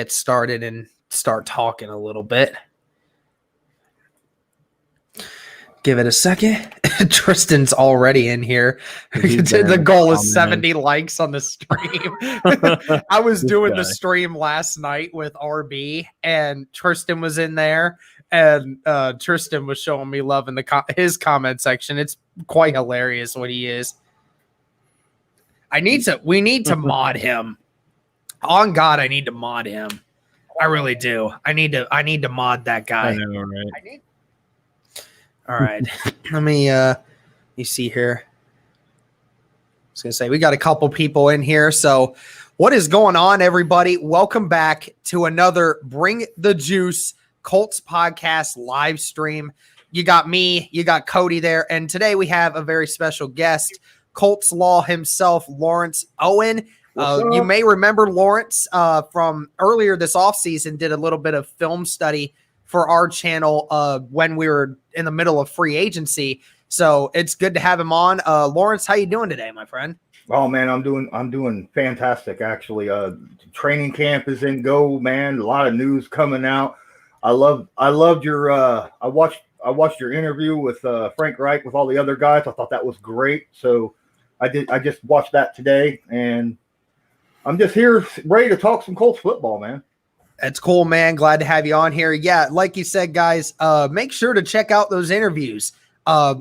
Get started and start talking a little bit. Give it a second. Tristan's already in here. The goal is 70 likes on the stream. I was doing the stream last night with RB, and Tristan was in there, and Tristan was showing me love in his comment section. It's quite hilarious what he is. We need to mod him. On God, I need to mod him. I really do. I need to mod that guy. I know, right? All right. Let me you see here. I was gonna say we got a couple people in here. So what is going on, everybody? Welcome back to another Bring the Juice Colts podcast live stream. You got me, you got Cody there, and today we have a very special guest, Colts Law himself, Lawrence Owen. You may remember Lawrence from earlier this offseason, did a little bit of film study for our channel when we were in the middle of free agency. So it's good to have him on. Lawrence, how you doing today, my friend? Oh man, I'm doing fantastic actually. Training camp is in go, man. A lot of news coming out. I loved your I watched your interview with Frank Reich with all the other guys. I thought that was great. So I just watched that today, and I'm just here ready to talk some Colts football, man. That's cool, man. Glad to have you on here. Yeah, like you said, guys, make sure to check out those interviews.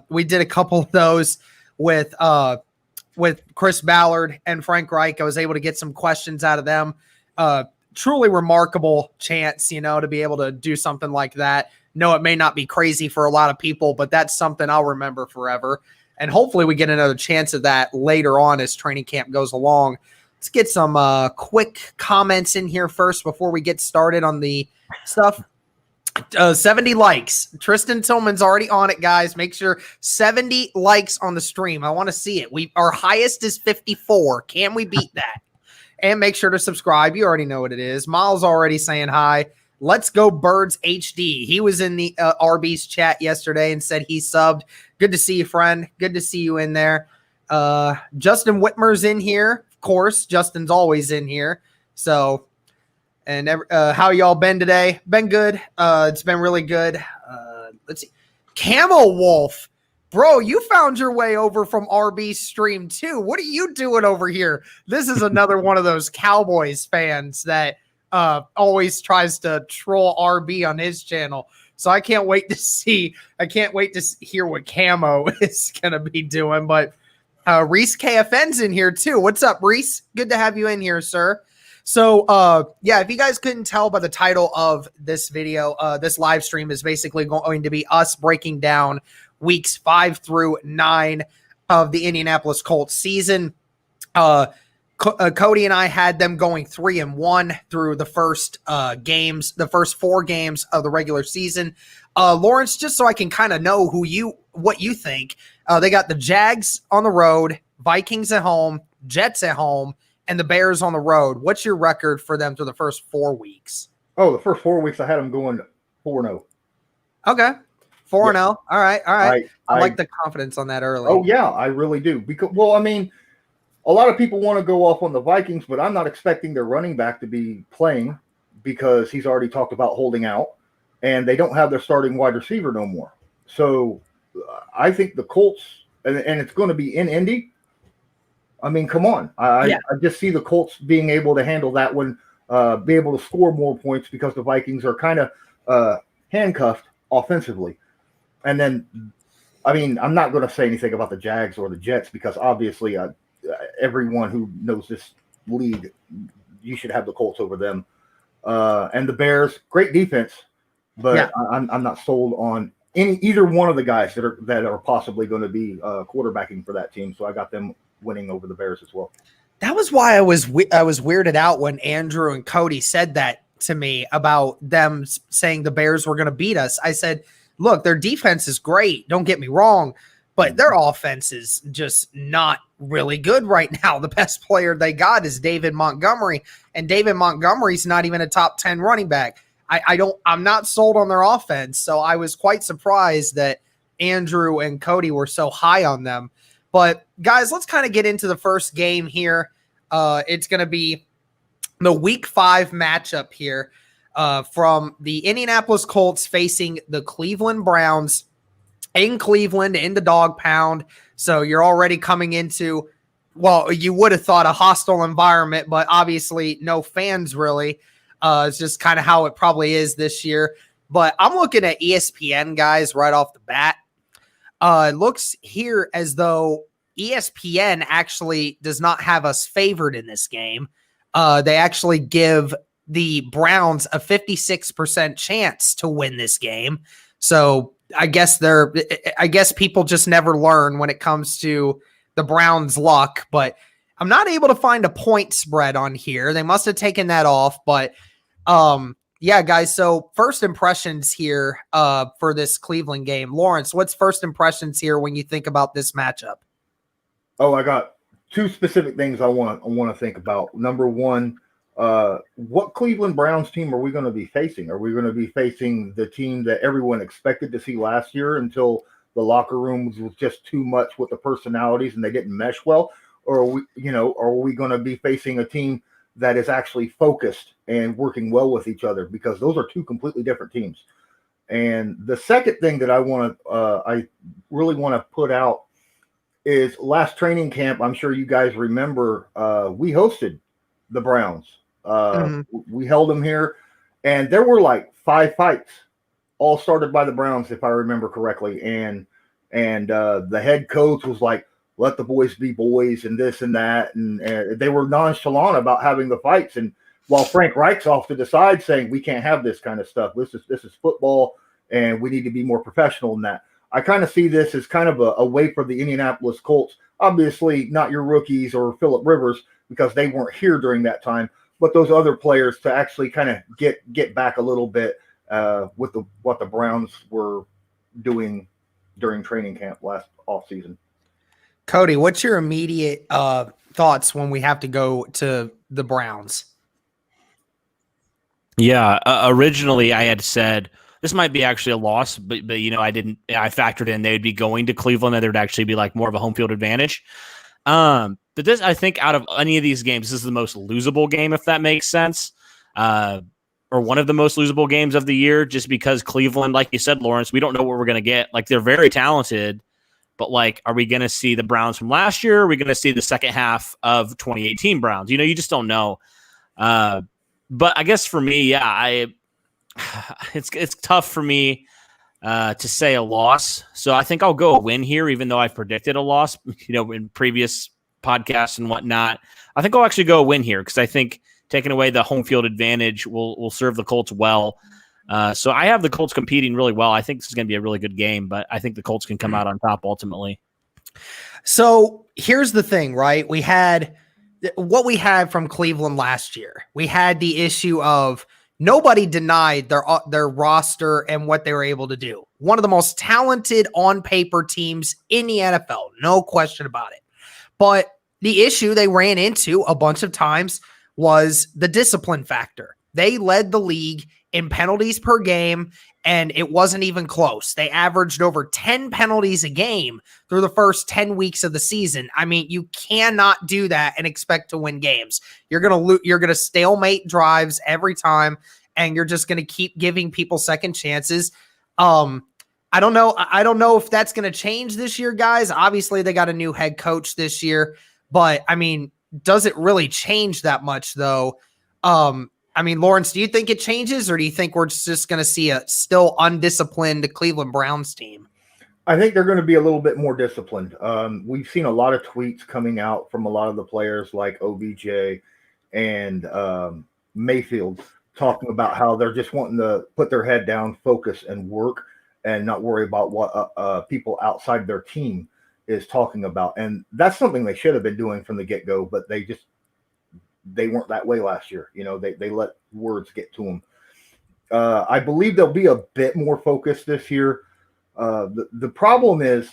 We did a couple of those with Chris Ballard and Frank Reich. I was able to get some questions out of them. Truly remarkable chance, to be able to do something like that. No, it may not be crazy for a lot of people, but that's something I'll remember forever. And hopefully we get another chance of that later on as training camp goes along. Let's get some quick comments in here first before we get started on the stuff. 70 likes. Tristan Tillman's already on it, guys. Make sure 70 likes on the stream. I want to see it. Our highest is 54. Can we beat that? And make sure to subscribe. You already know what it is. Miles already saying hi. Let's go Birds HD. He was in the RB's chat yesterday and said he subbed. Good to see you, friend. Good to see you in there. Justin Whitmer's in here. Of course, Justin's always in here. So, and how y'all been today? Been good. It's been really good. Let's see. Camel Wolf. Bro, you found your way over from RB's stream too. What are you doing over here? This is another one of those Cowboys fans that always tries to troll RB on his channel. So I can't wait to hear what Camo is going to be doing. But Reese KFN's in here too. What's up, Reese? Good to have you in here, sir. So, yeah, if you guys couldn't tell by the title of this video, this live stream is basically going to be us breaking down weeks 5 through 9 of the Indianapolis Colts season. Cody and I had them going 3-1 through the first the first 4 games of the regular season. Lawrence, just so I can kind of know what you think, they got the Jags on the road, Vikings at home, Jets at home, and the Bears on the road. What's your record for them through the first 4 weeks? Oh, the first 4 weeks I had them going 4-0. Okay. 4-0. Yeah. All right. I like the confidence on that early. Oh, yeah, I really do. Because, well, I mean, a lot of people want to go off on the Vikings, but I'm not expecting their running back to be playing because he's already talked about holding out, and they don't have their starting wide receiver no more. So I think the Colts, and it's going to be in Indy. I mean, come on. I just see the Colts being able to handle that one, be able to score more points because the Vikings are kind of handcuffed offensively. And then, I mean, I'm not going to say anything about the Jags or the Jets because obviously everyone who knows this league, you should have the Colts over them. And the Bears, great defense, but yeah. I'm not sold on either one of the guys that are possibly going to be quarterbacking for that team. So I got them winning over the Bears as well. That was why I was weirded out when Andrew and Cody said that to me about them saying the Bears were going to beat us. I said, look, their defense is great. Don't get me wrong, but their offense is just not really good right now. The best player they got is David Montgomery, and David Montgomery's not even a top 10 running back. I'm not sold on their offense. So I was quite surprised that Andrew and Cody were so high on them. But guys, let's kind of get into the first game here. It's going to be the Week 5 matchup here from the Indianapolis Colts facing the Cleveland Browns in Cleveland in the dog pound. So you're already coming into, well, you would have thought a hostile environment, but obviously no fans really. It's just kind of how it probably is this year. But I'm looking at ESPN, guys, right off the bat. It looks here as though ESPN actually does not have us favored in this game. They actually give the Browns a 56% chance to win this game. So I guess people just never learn when it comes to the Browns' luck, but I'm not able to find a point spread on here. They must have taken that off, but yeah, guys. So first impressions here for this Cleveland game. Lawrence, what's first impressions here when you think about this matchup? Oh, I got two specific things I want to think about. Number one, what Cleveland Browns team are we going to be facing? Are we going to be facing the team that everyone expected to see last year until the locker rooms was just too much with the personalities and they didn't mesh well? Or are we going to be facing a team that is actually focused and working well with each other? Because those are two completely different teams. And the second thing that I really want to put out is last training camp. I'm sure you guys remember we hosted the Browns. We held them here, and there were like 5 fights, all started by the Browns, if I remember correctly. And the head coach was like, "Let the boys be boys," and this and that, and they were nonchalant about having the fights. And while Frank Reich's off to the side saying, "We can't have this kind of stuff. This is football, and we need to be more professional than that." I kind of see this as kind of a way for the Indianapolis Colts. Obviously, not your rookies or Phillip Rivers because they weren't here during that time, but those other players to actually kind of get back a little bit with what the Browns were doing during training camp last offseason. Cody, what's your immediate thoughts when we have to go to the Browns? Yeah, originally I had said this might be actually a loss, but I didn't. I factored in they would be going to Cleveland and there'd actually be like more of a home field advantage. But this, I think, out of any of these games, this is the most losable game, if that makes sense, or one of the most losable games of the year, just because Cleveland, like you said, Lawrence, we don't know what we're going to get. Like, they're very talented, but like, are we going to see the Browns from last year? Or are we going to see the second half of 2018 Browns? You just don't know. But I guess for me, yeah, it's tough for me to say a loss. So I think I'll go a win here, even though I've predicted a loss, in previous podcasts and whatnot. I think I'll actually go a win here because I think taking away the home field advantage will serve the Colts well. So I have the Colts competing really well. I think this is going to be a really good game, but I think the Colts can come out on top ultimately. So here's the thing, right? We had what we had from Cleveland last year. We had the issue of nobody denied their roster and what they were able to do. One of the most talented on paper teams in the NFL, no question about it. But the issue they ran into a bunch of times was the discipline factor. They led the league in penalties per game, and it wasn't even close. They averaged over 10 penalties a game through the first 10 weeks of the season. I mean, you cannot do that and expect to win games. You're going to stalemate drives every time, and you're just going to keep giving people second chances. I don't know if that's going to change this year, guys. Obviously, they got a new head coach this year, but I mean, does it really change that much though? I mean, Lawrence, do you think it changes, or do you think we're just going to see a still undisciplined Cleveland Browns team? I think they're going to be a little bit more disciplined. We've seen a lot of tweets coming out from a lot of the players like OBJ and Mayfield talking about how they're just wanting to put their head down, focus, and work, and not worry about what people outside their team is talking about. And that's something they should have been doing from the get-go, but they weren't that way last year. They let words get to them. I believe they'll be a bit more focused this year. The problem is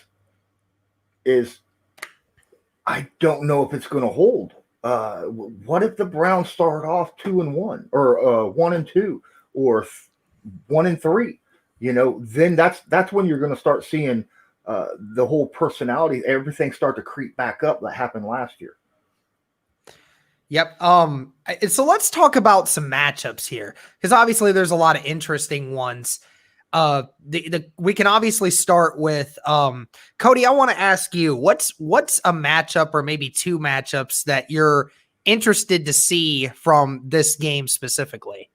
I don't know if it's going to hold. What if the Browns start off 2-1 or 1-2 or 1-3? Then that's when you're going to start seeing the whole personality, everything start to creep back up that happened last year. Yep. So let's talk about some matchups here, because obviously there's a lot of interesting ones. We can obviously start with Cody. I want to ask you, what's a matchup or maybe two matchups that you're interested to see from this game specifically?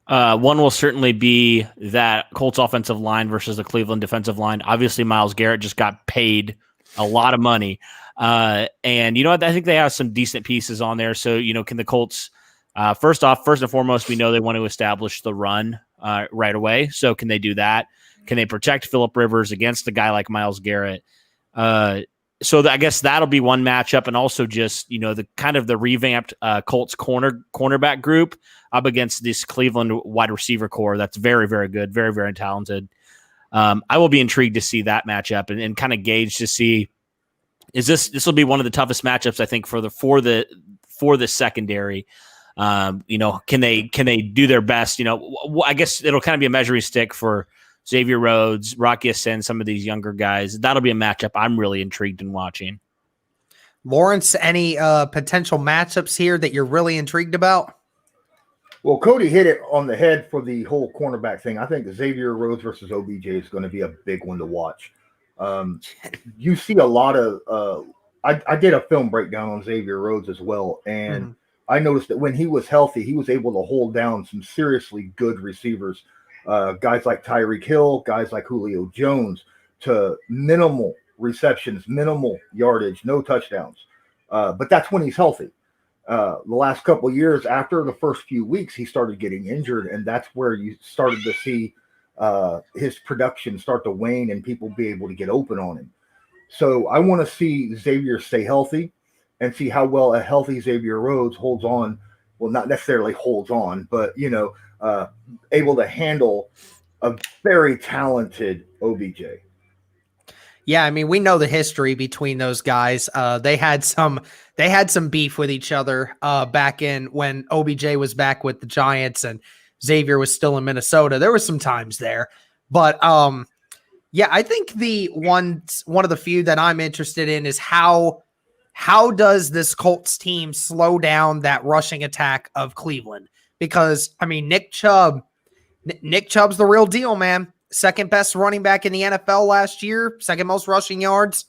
One will certainly be that Colts offensive line versus the Cleveland defensive line. Obviously, Myles Garrett just got paid a lot of money. And you know what? I think they have some decent pieces on there. So, can the Colts, first and foremost, we know they want to establish the run right away. So can they do that? Can they protect Phillip Rivers against a guy like Myles Garrett? I guess that'll be one matchup. And also just, the kind of the revamped Colts cornerback group up against this Cleveland wide receiver core. That's very, very good. Very, very talented. I will be intrigued to see that matchup and kind of gauge to see, this will be one of the toughest matchups, I think, for the secondary. Can they do their best? I guess it'll kind of be a measuring stick for Xavier Rhodes, Rocky Ascend, some of these younger guys. That'll be a matchup I'm really intrigued in watching. Lawrence, any potential matchups here that you're really intrigued about? Well, Cody hit it on the head for the whole cornerback thing. I think Xavier Rhodes versus OBJ is going to be a big one to watch. You see a lot of I did a film breakdown on Xavier Rhodes as well, and I noticed that when he was healthy, he was able to hold down some seriously good receivers, guys like Tyreek Hill, guys like Julio Jones, to minimal receptions, minimal yardage, no touchdowns. But that's when he's healthy. The last couple of years, after the first few weeks, he started getting injured, and that's where you started to see his production start to wane and people be able to get open on him. So I want to see Xavier stay healthy and see how well a healthy Xavier Rhodes holds on. Well, not necessarily holds on, but, able to handle a very talented OBJ. Yeah, I mean, we know the history between those guys. They had some beef with each other back in when OBJ was back with the Giants and Xavier was still in Minnesota. There were some times there, but yeah, I think one of the few that I'm interested in is how does this Colts team slow down that rushing attack of Cleveland? Because I mean, Nick Chubb's the real deal, man. Second best running back in the NFL last year, second most rushing yards.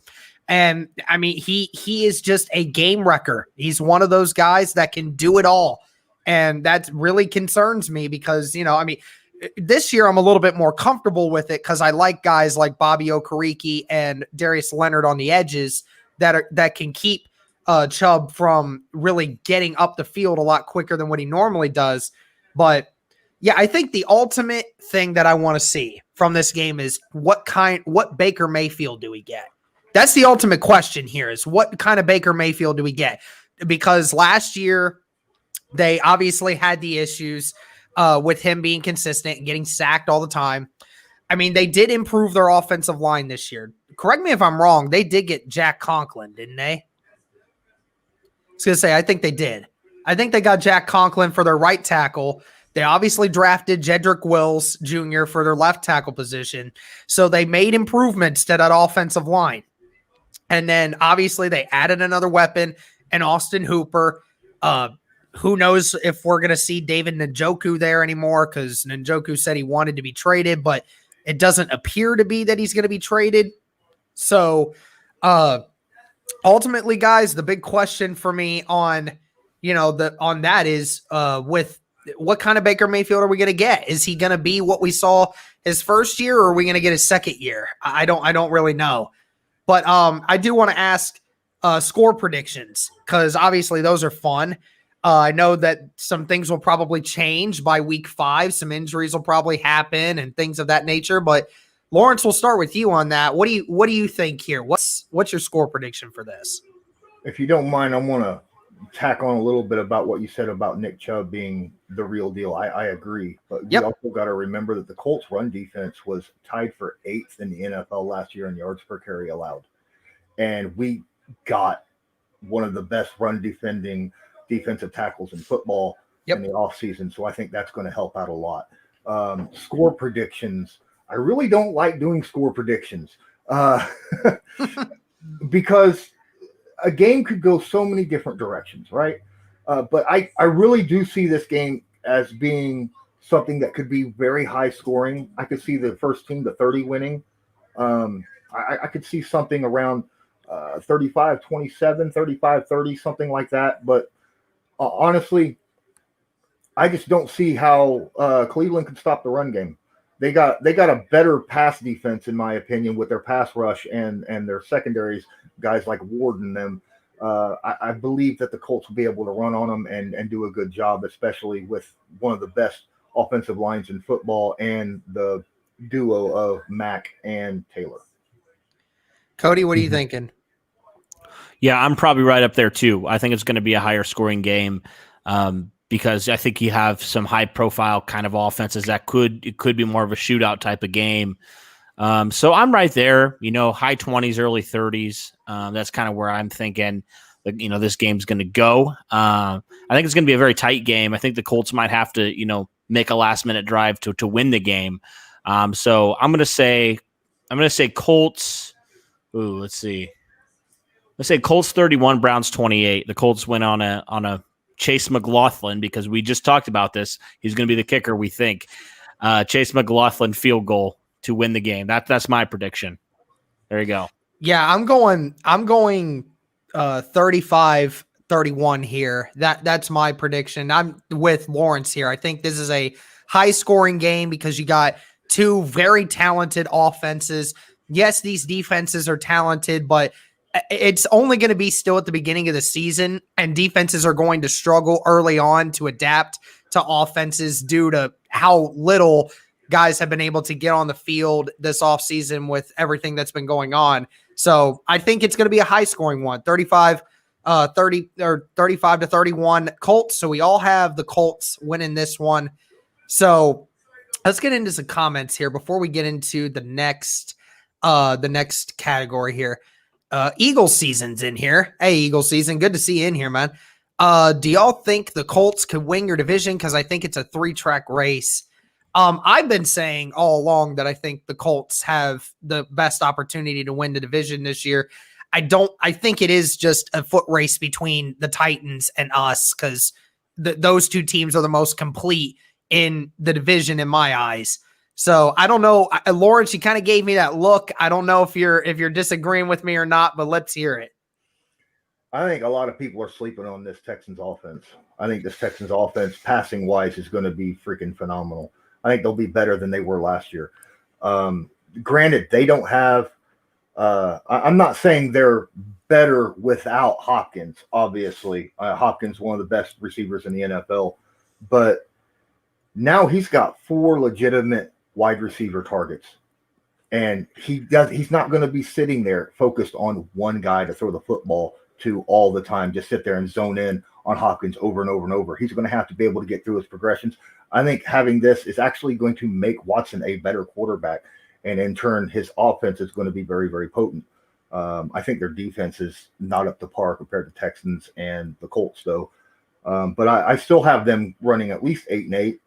And I mean, he is just a game wrecker. He's one of those guys that can do it all. And that really concerns me because, this year I'm a little bit more comfortable with it because I like guys like Bobby Okereke and Darius Leonard on the edges that can keep Chubb from really getting up the field a lot quicker than what he normally does. But yeah, I think the ultimate thing that I want to see from this game is what Baker Mayfield do we get? That's the ultimate question here is what kind of Baker Mayfield do we get? Because last year they obviously had the issues with him being consistent and getting sacked all the time. I mean, they did improve their offensive line this year. Correct me if I'm wrong. They did get Jack Conklin, didn't they? I was going to say, I think they did. I think they got Jack Conklin for their right tackle. They obviously drafted Jedrick Wills Jr. for their left tackle position. So they made improvements to that offensive line. And then obviously they added another weapon and Austin Hooper. Who knows if we're going to see David Njoku there anymore because Njoku said he wanted to be traded, but it doesn't appear to be that he's going to be traded. So ultimately, guys, the big question for me on that is with what kind of Baker Mayfield are we going to get? Is he going to be what we saw his first year, or are we going to get his second year? I don't really know. But I do want to ask score predictions because obviously those are fun. I know that some things will probably change by week 5. Some injuries will probably happen and things of that nature. But Lawrence, we'll start with you on that. What do you think here? What's your score prediction for this? If you don't mind, I want to tack on a little bit about what you said about Nick Chubb being the real deal. I agree, but we also got to remember that the Colts run defense was tied for 8th in the NFL last year in yards per carry allowed. And we got one of the best run defending defensive tackles in football in the offseason. So I think that's going to help out a lot. Score predictions. I really don't like doing score predictions because a game could go so many different directions, right? But I really do see this game as being something that could be very high scoring. I could see the first team to 30 winning. I could see something around 35-27, 35-30, something like that. But honestly, I just don't see how Cleveland can stop the run game. They got a better pass defense, in my opinion, with their pass rush and their secondaries, guys like Ward and them. I believe that the Colts will be able to run on them and do a good job, especially with one of the best offensive lines in football and the duo of Mack and Taylor. Cody, what are you thinking? Yeah, I'm probably right up there too. I think it's going to be a higher scoring game because I think you have some high profile kind of offenses that could be more of a shootout type of game. So I'm right there, high 20s, early 30s. That's kind of where I'm thinking, this game's going to go. I think it's going to be a very tight game. I think the Colts might have to, make a last minute drive to win the game. So I'm going to say Colts. Ooh, let's see. Let's say Colts 31, Browns 28. The Colts went on a Chase McLaughlin because we just talked about this. He's going to be the kicker, we think. Chase McLaughlin field goal to win the game. That's my prediction. There you go. Yeah, I'm going 35-31 here. That's my prediction. I'm with Lawrence here. I think this is a high scoring game because you got two very talented offenses. Yes, these defenses are talented, but it's only going to be still at the beginning of the season, and defenses are going to struggle early on to adapt to offenses due to how little guys have been able to get on the field this offseason with everything that's been going on. So I think it's going to be a high scoring one, 35-31 Colts. So we all have the Colts winning this one. So let's get into some comments here before we get into the next category here. Eagle season's in here. Hey, Eagle season. Good to see you in here, man. Do y'all think the Colts could win your division? Because I think it's a 3-track race. I've been saying all along that I think the Colts have the best opportunity to win the division this year. I think it is just a foot race between the Titans and us because those two teams are the most complete in the division in my eyes. So I don't know, Lawrence, you kind of gave me that look. I don't know if you're disagreeing with me or not, but let's hear it. I think a lot of people are sleeping on this Texans offense. I think this Texans offense, passing wise, is going to be freaking phenomenal. I think they'll be better than they were last year. Granted, they don't have. I'm not saying they're better without Hopkins. Obviously, Hopkins one of the best receivers in the NFL, but now he's got 4 legitimate wide receiver targets, and he's not going to be sitting there focused on one guy to throw the football to all the time, just sit there and zone in on Hopkins over and over and over. He's going to have to be able to get through his progressions. I think having this is actually going to make Watson a better quarterback, and in turn his offense is going to be very, very potent. I think their defense is not up to par compared to Texans and the Colts though, but I still have them running at least 8-8.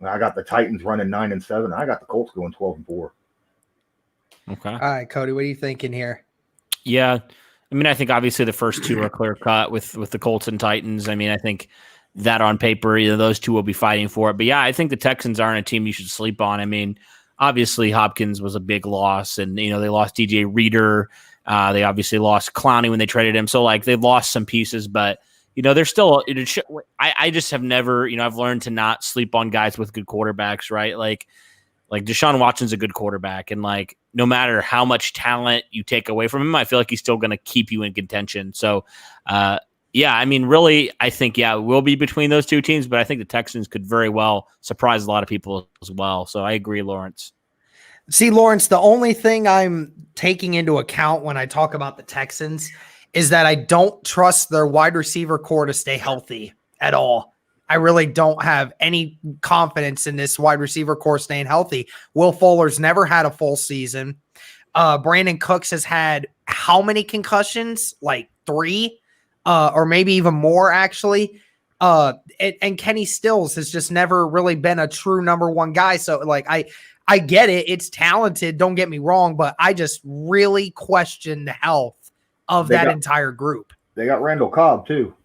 I got the Titans running 9-7. I got the Colts going 12-4. Okay. All right, Cody, what are you thinking here? Yeah. I mean, I think obviously the first two are clear cut with the Colts and Titans. I mean, I think that on paper, those two will be fighting for it. But yeah, I think the Texans aren't a team you should sleep on. I mean, obviously Hopkins was a big loss, and they lost DJ Reader. They obviously lost Clowney when they traded him. So they've lost some pieces, but they're still. I just have never. I've learned to not sleep on guys with good quarterbacks, right? Like Deshaun Watson's a good quarterback, and no matter how much talent you take away from him, I feel like he's still going to keep you in contention. So, yeah, I mean, really, I think it will be between those two teams, but I think the Texans could very well surprise a lot of people as well. So I agree, Lawrence. See, Lawrence, the only thing I'm taking into account when I talk about the Texans is that I don't trust their wide receiver core to stay healthy at all. I really don't have any confidence in this wide receiver core staying healthy. Will Fuller's never had a full season. Brandon Cooks has had how many concussions? 3, or maybe even more, actually. And Kenny Stills has just never really been a true number one guy. So, I get it. It's talented. Don't get me wrong, but I just really question the health of that entire group. They got Randall Cobb too.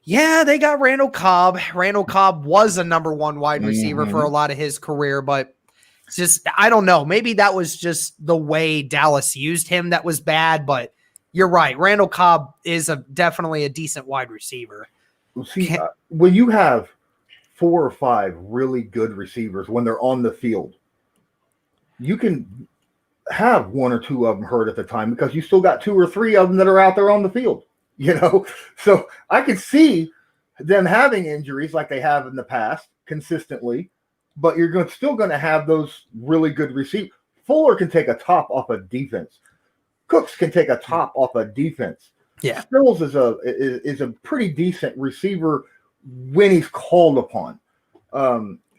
Yeah, they got Randall Cobb. Randall Cobb was a number one wide receiver for a lot of his career, but it's just, I don't know. Maybe that was just the way Dallas used him that was bad, but you're right. Randall Cobb is definitely a decent wide receiver. See, when you have 4 or 5 really good receivers when they're on the field, you can have 1 or 2 of them hurt at the time because you still got 2 or 3 of them that are out there on the field, So I could see them having injuries like they have in the past consistently, but you're still going to have those really good receivers. Fuller can take a top off a defense. Cooks can take a top off a defense. Yeah. Stills is a pretty decent receiver when he's called upon.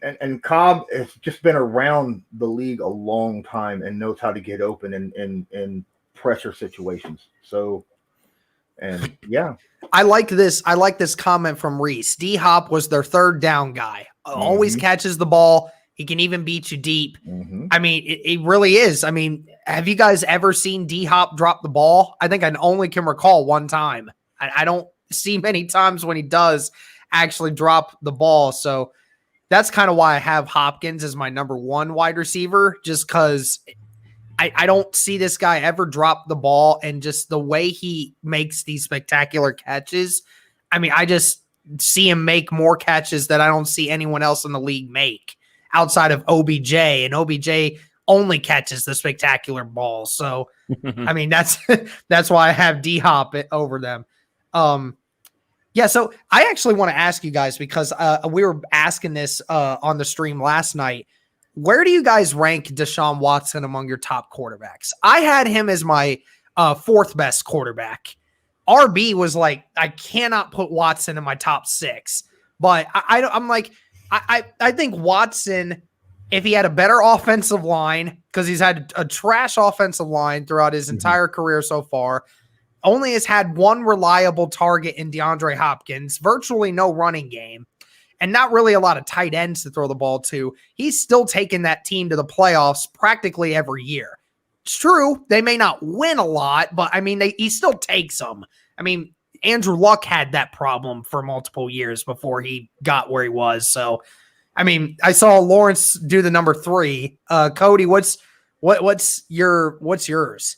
And Cobb has just been around the league a long time and knows how to get open in pressure situations. So, and yeah. I like this comment from Reese. D-Hop was their third down guy. Always catches the ball. He can even beat you deep. I mean, it really is. I mean, have you guys ever seen D-Hop drop the ball? I think I only can recall one time. I don't see many times when he does actually drop the ball. So that's kind of why I have Hopkins as my number one wide receiver, just because I don't see this guy ever drop the ball, and just the way he makes these spectacular catches. I mean, I just see him make more catches that I don't see anyone else in the league make outside of OBJ, and OBJ only catches the spectacular balls. So, I mean, that's why I have D-Hop over them. Yeah, so I actually want to ask you guys, because we were asking this on the stream last night. Where do you guys rank Deshaun Watson among your top quarterbacks? I had him as my 4th best quarterback. RB was like, I cannot put Watson in my top 6. But I'm like, I think Watson, if he had a better offensive line, because he's had a trash offensive line throughout his entire career so far, only has had one reliable target in DeAndre Hopkins, virtually no running game, and not really a lot of tight ends to throw the ball to. He's still taking that team to the playoffs practically every year. It's true, they may not win a lot, but I mean, he still takes them. I mean, Andrew Luck had that problem for multiple years before he got where he was. So, I mean, I saw Lawrence do the number 3. Cody, what's yours?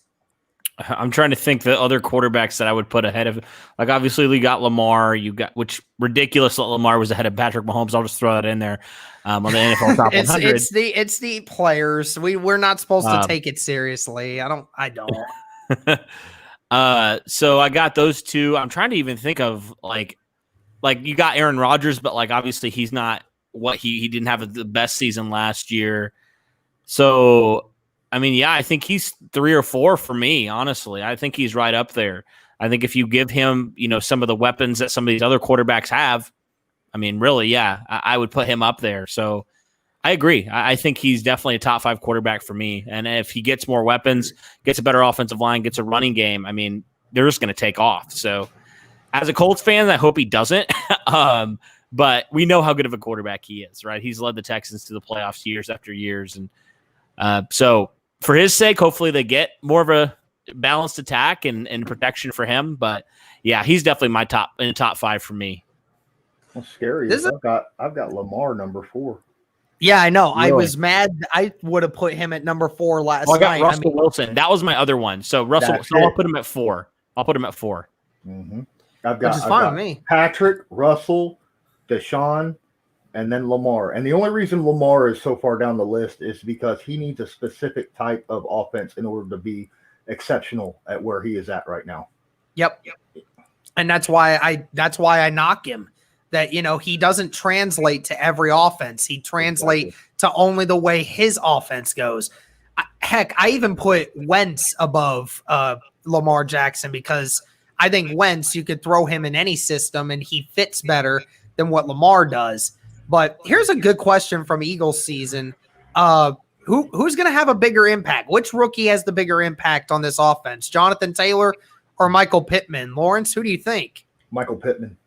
I'm trying to think the other quarterbacks that I would put ahead of, like, obviously we got Lamar, which ridiculous that Lamar was ahead of Patrick Mahomes. I'll just throw that in there on the NFL top 100. It's the players. We're not supposed to take it seriously. I don't. So I got those 2. I'm trying to even think of like you got Aaron Rodgers, but like obviously he's not what he didn't have the best season last year. So I mean, yeah, I think he's 3 or 4 for me, honestly. I think he's right up there. I think if you give him, some of the weapons that some of these other quarterbacks have, I mean, really, yeah, I would put him up there. So I agree. I think he's definitely a top 5 quarterback for me. And if he gets more weapons, gets a better offensive line, gets a running game, I mean, they're just going to take off. So as a Colts fan, I hope he doesn't. But we know how good of a quarterback he is, right? He's led the Texans to the playoffs years after years. And so for his sake, hopefully they get more of a balanced attack and protection for him. But yeah, he's definitely my top 5 for me. What's scary I've got Lamar number 4. Yeah, I know. Really? I was mad. I would have put him at number 4 last night. I got Russell Wilson. That was my other one. So Russell. So I'll put him at 4. Mm-hmm. I've got fine with me. Patrick, Russell, Deshaun, and then Lamar. And the only reason Lamar is so far down the list is because he needs a specific type of offense in order to be exceptional at where he is at right now. Yep. And that's why I knock him. That, he doesn't translate to every offense. He translates to only the way his offense goes. Heck, I even put Wentz above Lamar Jackson, because I think Wentz, you could throw him in any system and he fits better than what Lamar does. But here's a good question from Eagles season. Who's going to have a bigger impact? Which rookie has the bigger impact on this offense? Jonathan Taylor or Michael Pittman? Lawrence, who do you think? Michael Pittman.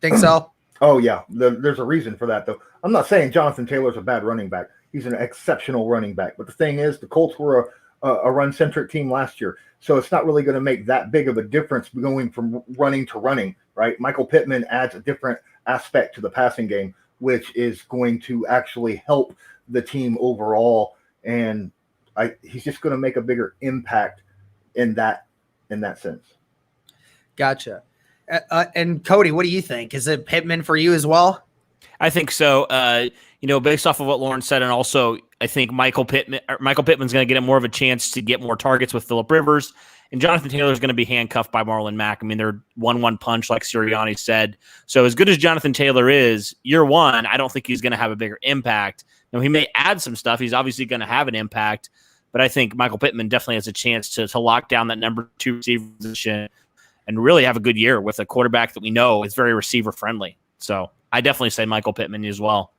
Think so? Oh, yeah. There's a reason for that, though. I'm not saying Jonathan Taylor's a bad running back. He's an exceptional running back. But the thing is, the Colts were a run-centric team last year. So it's not really going to make that big of a difference going from running to running. right? Michael Pittman adds a different aspect to the passing game, which is going to actually help the team overall. And he's just going to make a bigger impact in that sense. Gotcha. And Cody, what do you think? Is it Pittman for you as well? I think so. Based off of what Lauren said, and also I think Michael Pittman's going to get more of a chance to get more targets with Phillip Rivers, and Jonathan Taylor is going to be handcuffed by Marlon Mack. I mean, they're 1-1 punch, like Sirianni said. So as good as Jonathan Taylor is, year one, I don't think he's going to have a bigger impact. Now, he may add some stuff. He's obviously going to have an impact, but I think Michael Pittman definitely has a chance to lock down that number 2 receiver position and really have a good year with a quarterback that we know is very receiver friendly. So I definitely say Michael Pittman as well.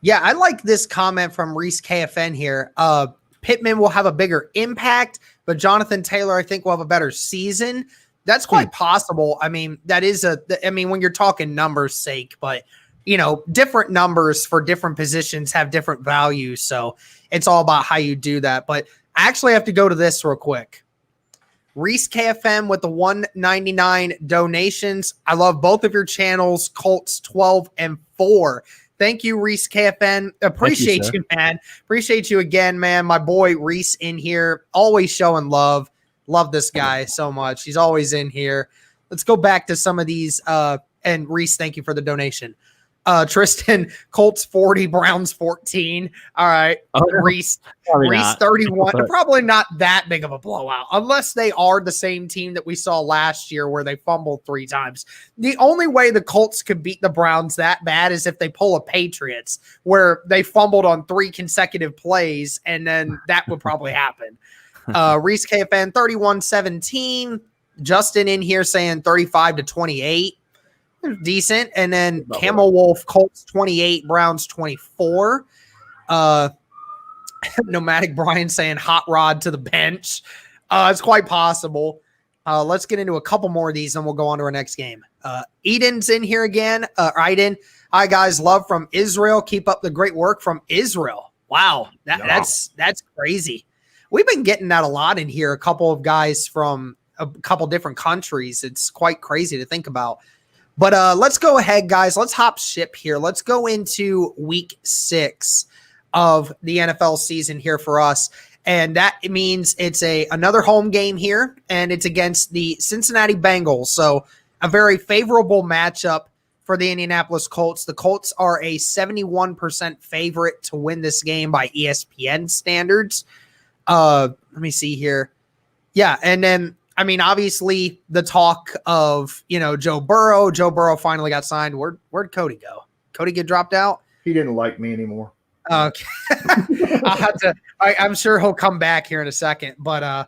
Yeah, I like this comment from Reese KFN here. Pittman will have a bigger impact, but Jonathan Taylor, I think, will have a better season. That's quite possible. I mean, when you're talking numbers sake, but different numbers for different positions have different values. So it's all about how you do that. But I actually have to go to this real quick. Reese KFM with the $1.99 donations. I love both of your channels, Colts 12 and 4. Thank you, Reese KFN. Appreciate you, man. Appreciate you again, man. My boy Reese in here, always showing love. Love this guy so much. He's always in here. Let's go back to some of these. And Reese, thank you for the donation. Tristan, Colts 40, Browns 14. All right. Reese 31. Probably not that big of a blowout, unless they are the same team that we saw last year where they fumbled 3 times. The only way the Colts could beat the Browns that bad is if they pull a Patriots where they fumbled on 3 consecutive plays, and then that would probably happen. Reese KFN 31-17. Justin in here saying 35-28. Decent. And then Camel Wolf, Colts 28, Browns 24. Nomadic Brian saying hot rod to the bench. It's quite possible. Let's get into a couple more of these and we'll go on to our next game. Eden's in here again. Eden, hi guys, love from Israel. Keep up the great work from Israel. Wow, that's crazy. We've been getting that a lot in here. A couple of guys from a couple different countries. It's quite crazy to think about. But let's go ahead, guys. Let's hop ship here. Let's go into week 6 of the NFL season here for us. And that means it's another home game here, and it's against the Cincinnati Bengals. So a very favorable matchup for the Indianapolis Colts. The Colts are a 71% favorite to win this game by ESPN standards. Let me see here. Yeah, and then obviously the talk of, Joe Burrow. Joe Burrow finally got signed. Where'd Cody go? Cody get dropped out? He didn't like me anymore. Okay. I'm sure he'll come back here in a second. But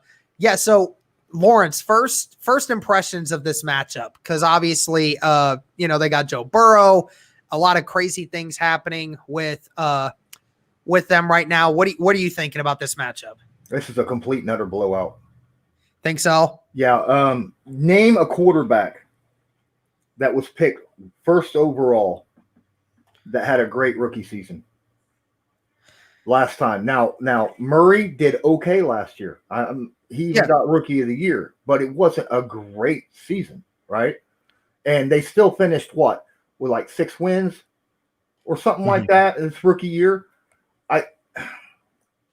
so Lawrence, first impressions of this matchup, because obviously they got Joe Burrow, a lot of crazy things happening with them right now. What are you thinking about this matchup? This is a complete and utter blowout. Think so? Yeah. Name a quarterback that was picked first overall that had a great rookie season last time. Now Murray did okay last year. He got rookie of the year, but it wasn't a great season, right? And they still finished with like 6 wins or something like that in his rookie year.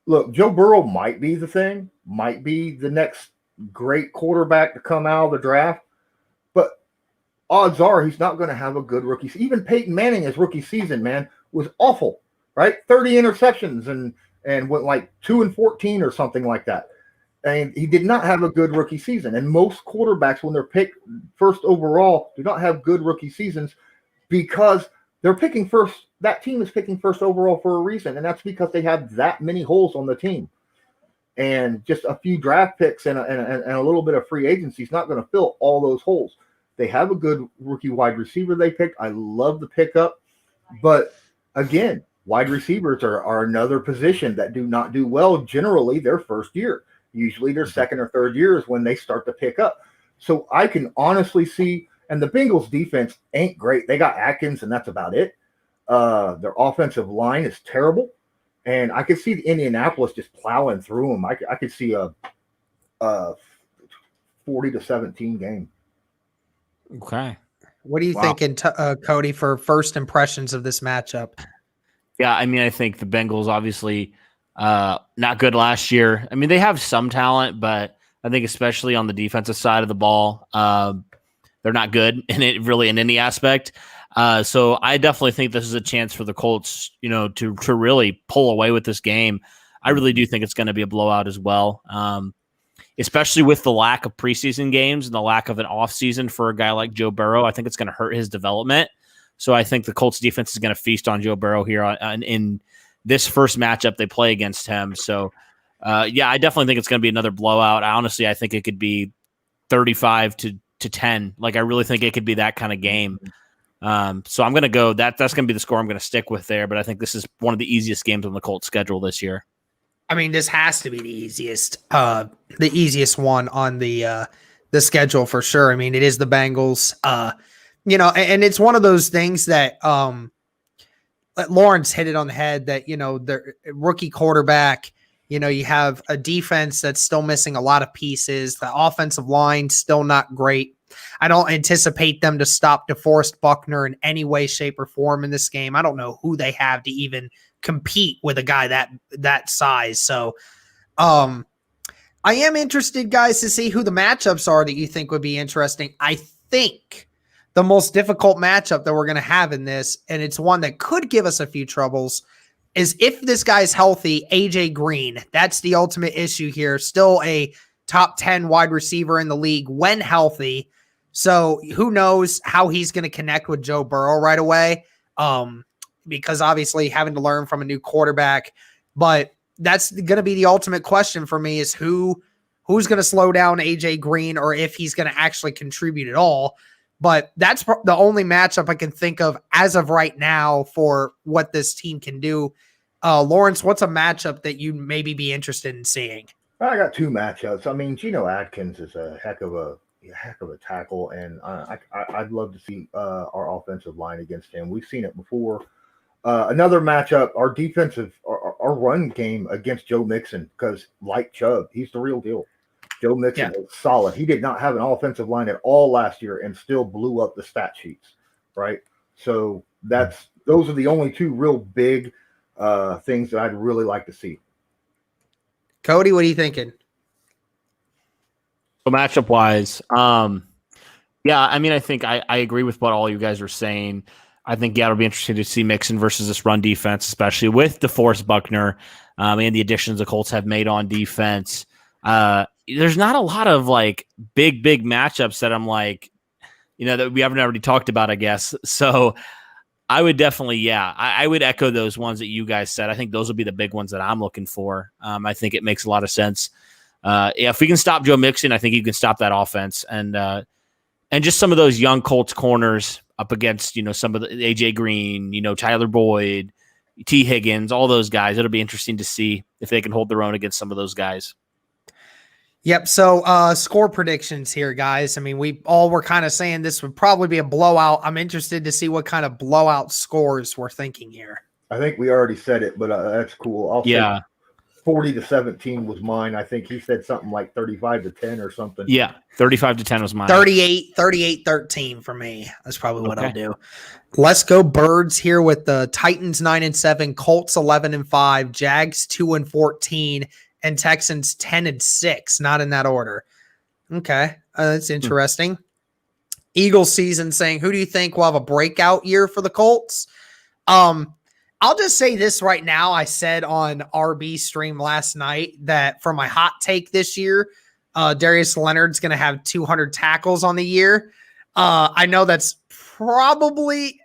Look, Joe Burrow might be the thing, might be the next great quarterback to come out of the draft, but odds are he's not going to have a good rookie. Even Peyton Manning, his rookie season, man, was awful, right? 30 interceptions and went like 2-14 or something like that. And he did not have a good rookie season. And most quarterbacks, when they're picked first overall, do not have good rookie seasons because they're picking first. That team is picking first overall for a reason, and that's because they have that many holes on the team. And just a few draft picks and a little bit of free agency is not going to fill all those holes. They have a good rookie wide receiver they picked. I love the pickup. But again, wide receivers are another position that do not do well generally their first year. Usually their second or third year is when they start to pick up. So I can honestly see, and the Bengals defense ain't great. They got Atkins, and that's about it. Their offensive line is terrible. And I could see the Indianapolis just plowing through them. I could see a 40-17 game. Okay. What are you thinking, Cody, for first impressions of this matchup? Yeah, I mean, I think the Bengals obviously not good last year. I mean, they have some talent, but I think especially on the defensive side of the ball, they're not good in any aspect. So I definitely think this is a chance for the Colts, to really pull away with this game. I really do think it's going to be a blowout as well, especially with the lack of preseason games and the lack of an offseason for a guy like Joe Burrow. I think it's going to hurt his development. So I think the Colts defense is going to feast on Joe Burrow here in this first matchup they play against him. So, yeah, I definitely think it's going to be another blowout. I think it could be 35 to 10. Like, I really think it could be that kind of game. So I'm going to go that's going to be the score I'm going to stick with there. But I think this is one of the easiest games on the Colts schedule this year. I mean, this has to be the easiest one on the schedule for sure. I mean, it is the Bengals, and it's one of those things that Lawrence hit it on the head that, the rookie quarterback, you have a defense that's still missing a lot of pieces. The offensive line still not great. I don't anticipate them to stop DeForest Buckner in any way, shape, or form in this game. I don't know who they have to even compete with a guy that size. So I am interested, guys, to see who the matchups are that you think would be interesting. I think the most difficult matchup that we're going to have in this, and it's one that could give us a few troubles, is if this guy's healthy, AJ Green. That's the ultimate issue here. Still a top 10 wide receiver in the league when healthy. So who knows how he's going to connect with Joe Burrow right away. Because obviously having to learn from a new quarterback, but that's going to be the ultimate question for me is who's going to slow down AJ Green or if he's going to actually contribute at all. But that's the only matchup I can think of as of right now for what this team can do. Lawrence, what's a matchup that you maybe be interested in seeing? I got two matchups. I mean, Geno Atkins is a heck of a tackle, and I'd love to see our offensive line against him. We've seen it before. Another matchup, our run game against Joe Mixon, because like Chubb, he's the real deal. Joe Mixon is solid. He did not have an offensive line at all last year and still blew up the stat sheets, right? So those are the only two real big things that I'd really like to see. Cody, what are you thinking? So matchup wise, yeah, I mean, I think I agree with what all you guys are saying. I think, it'll be interesting to see Mixon versus this run defense, especially with DeForest Buckner and the additions the Colts have made on defense. There's not a lot of like big matchups that I'm like, that we haven't already talked about, I guess. So I would definitely, I would echo those ones that you guys said. I think those will be the big ones that I'm looking for. I think it makes a lot of sense. If we can stop Joe Mixon, I think you can stop that offense. And just some of those young Colts corners up against, some of the AJ Green, Tyler Boyd, T. Higgins, all those guys. It'll be interesting to see if they can hold their own against some of those guys. Yep. So score predictions here, guys. I mean, we all were kind of saying this would probably be a blowout. I'm interested to see what kind of blowout scores we're thinking here. I think we already said it, but that's cool. I'll say 40-17 was mine. I think he said something like 35-10 or something. Yeah, 35-10 was mine. 38-13 for me. That's probably what I'll do. Let's go Birds here with the Titans 9-7, Colts 11-5, Jags 2-14, and Texans 10-6. Not in that order. Okay, that's interesting. Eagles season saying, who do you think will have a breakout year for the Colts? I'll just say this right now. I said on RB stream last night that for my hot take this year, Darius Leonard's going to have 200 tackles on the year. I know that's probably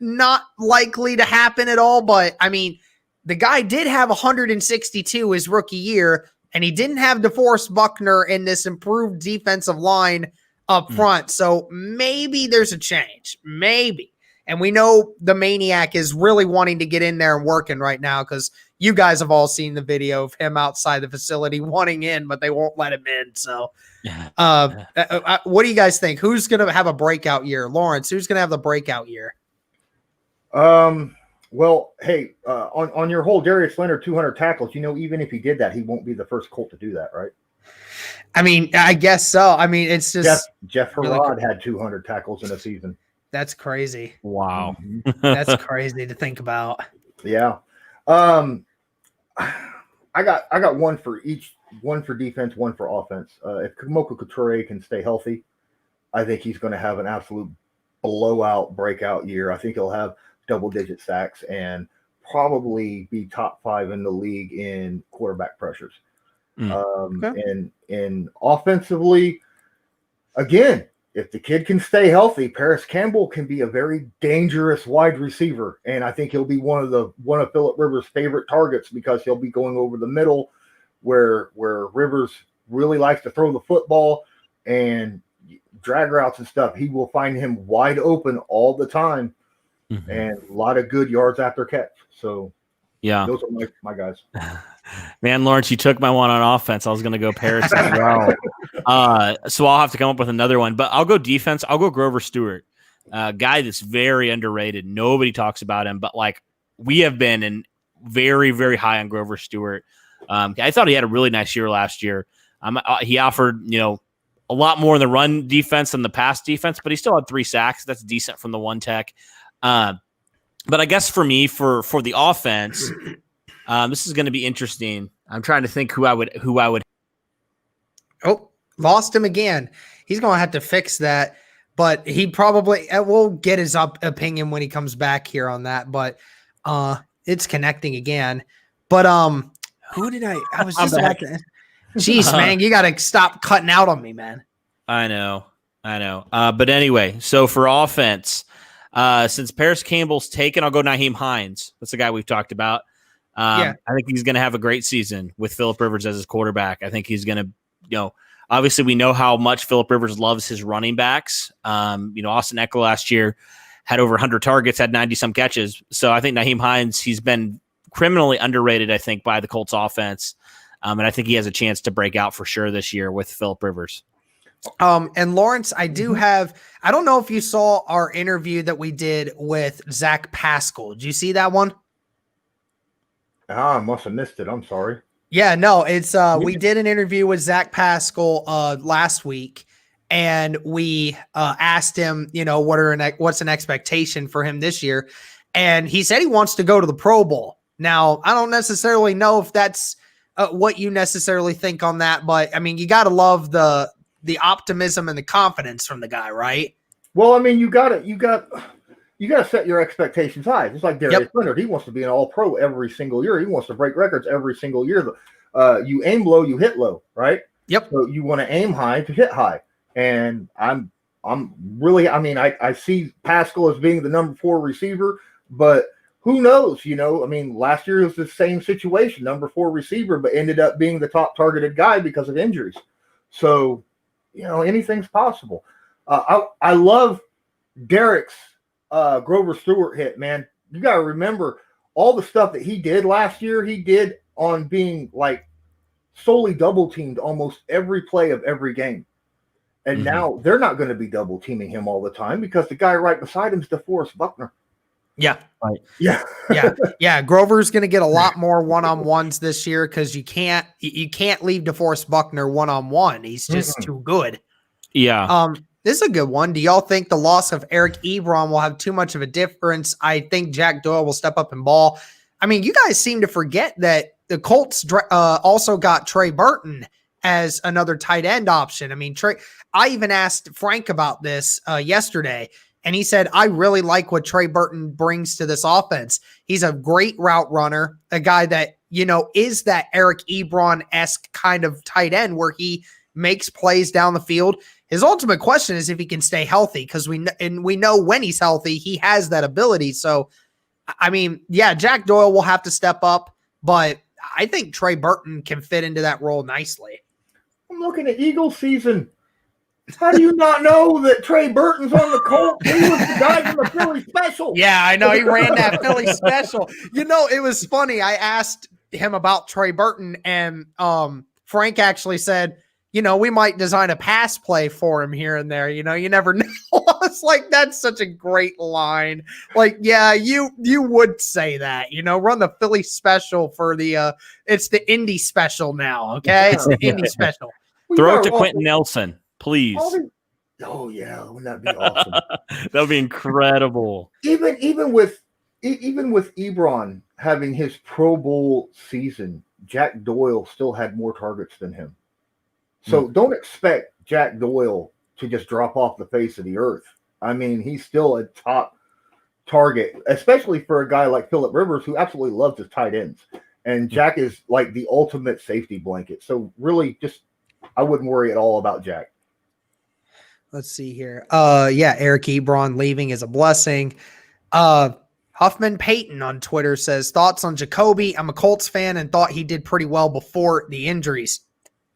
not likely to happen at all, but I mean, the guy did have 162 his rookie year, and he didn't have DeForest Buckner in this improved defensive line up front. So maybe there's a change. Maybe. And we know the Maniac is really wanting to get in there and working right now because you guys have all seen the video of him outside the facility wanting in, but they won't let him in. So what do you guys think? Who's going to have a breakout year? Lawrence, who's going to have the breakout year? Well, hey, on your whole Darius Leonard 200 tackles, even if he did that, he won't be the first Colt to do that, right? I mean, I guess so. I mean, it's just Jeff really Herrod had 200 tackles in a season. that's crazy. Wow. That's crazy to think about. Yeah. I got one for each, one for defense, one for offense. If Kamoka Couture can stay healthy, I think he's going to have an absolute blowout breakout year. I think he'll have double-digit sacks and probably be top 5 in the league in quarterback pressures. Okay. And offensively, again, if the kid can stay healthy, Paris Campbell can be a very dangerous wide receiver, and I think he'll be one of Phillip Rivers' favorite targets because he'll be going over the middle, where Rivers really likes to throw the football and drag routes and stuff. He will find him wide open all the time, and a lot of good yards after catch. So, yeah, those are my guys. Man, Lawrence, you took my one on offense. I was going to go Paris as well. So I'll have to come up with another one, but I'll go defense. I'll go Grover Stewart, guy that's very underrated. Nobody talks about him, but like we have been very, very high on Grover Stewart. I thought he had a really nice year last year. He offered, a lot more in the run defense than the pass defense, but he still had 3 sacks. That's decent from the one tech. But I guess for me, for the offense, this is going to be interesting. I'm trying to think who I would. Oh, lost him again. He's going to have to fix that, but he probably will get his opinion when he comes back here on that. But it's connecting again. But who did I was just about to. Jeez, man, you got to stop cutting out on me, man. I know. But anyway, so for offense, since Paris Campbell's taken, I'll go Nyheim Hines. That's the guy we've talked about. I think he's going to have a great season with Phillip Rivers as his quarterback. I think he's going to, obviously we know how much Phillip Rivers loves his running backs. Austin Eckler last year had over 100 targets, had 90-some catches. So I think Nyheim Hines, he's been criminally underrated, I think, by the Colts offense. And I think he has a chance to break out for sure this year with Phillip Rivers. And Lawrence, I don't know if you saw our interview that we did with Zach Pascal. Did you see that one? I must have missed it. I'm sorry. Yeah, no, it's we did an interview with Zach Pascal last week, and we asked him, what's an expectation for him this year, and he said he wants to go to the Pro Bowl. Now, I don't necessarily know if that's what you necessarily think on that, but I mean, you got to love the optimism and the confidence from the guy, right? Well, I mean, you got to set your expectations high. Just like Darius Leonard, he wants to be an All-Pro every single year. He wants to break records every single year. You aim low, you hit low, right? Yep. So you want to aim high to hit high. And I'm really, I see Pascal as being the number 4 receiver, but who knows? Last year was the same situation, number 4 receiver, but ended up being the top targeted guy because of injuries. So, anything's possible. I love Derek's Grover Stewart hit, man. You got to remember all the stuff that he did last year. He did on being like solely double teamed almost every play of every game. And now they're not going to be double teaming him all the time because the guy right beside him is DeForest Buckner. Yeah. Right. Yeah. Grover's going to get a lot more one-on-ones this year because you can't leave DeForest Buckner one-on-one. He's just too good. Yeah. This is a good one. Do y'all think the loss of Eric Ebron will have too much of a difference? I think Jack Doyle will step up and ball. I mean, you guys seem to forget that the Colts also got Trey Burton as another tight end option. I mean, I even asked Frank about this yesterday, and he said, I really like what Trey Burton brings to this offense. He's a great route runner, a guy that, is that Eric Ebron-esque kind of tight end where he makes plays down the field. His ultimate question is if he can stay healthy, because we know when he's healthy, he has that ability. So, I mean, yeah, Jack Doyle will have to step up, but I think Trey Burton can fit into that role nicely. I'm looking at Eagles season. How do you not know that Trey Burton's on the Colts? He was the guy from the Philly special. Yeah, I know. He ran that Philly special. It was funny. I asked him about Trey Burton, and Frank actually said, we might design a pass play for him here and there. You never know. It's like, that's such a great line. Like, yeah, you would say that, run the Philly special for it's the Indy special now. Okay. It's the Indy special. Throw it to Quentin Nelson, please. Oh yeah. Wouldn't that be awesome? That would be incredible. Even with Ebron having his Pro Bowl season, Jack Doyle still had more targets than him. So don't expect Jack Doyle to just drop off the face of the earth. I mean, he's still a top target, especially for a guy like Phillip Rivers, who absolutely loves his tight ends. And Jack is like the ultimate safety blanket. So really, I wouldn't worry at all about Jack. Let's see here. Eric Ebron leaving is a blessing. Huffman Payton on Twitter says, thoughts on Jacoby? I'm a Colts fan and thought he did pretty well before the injuries.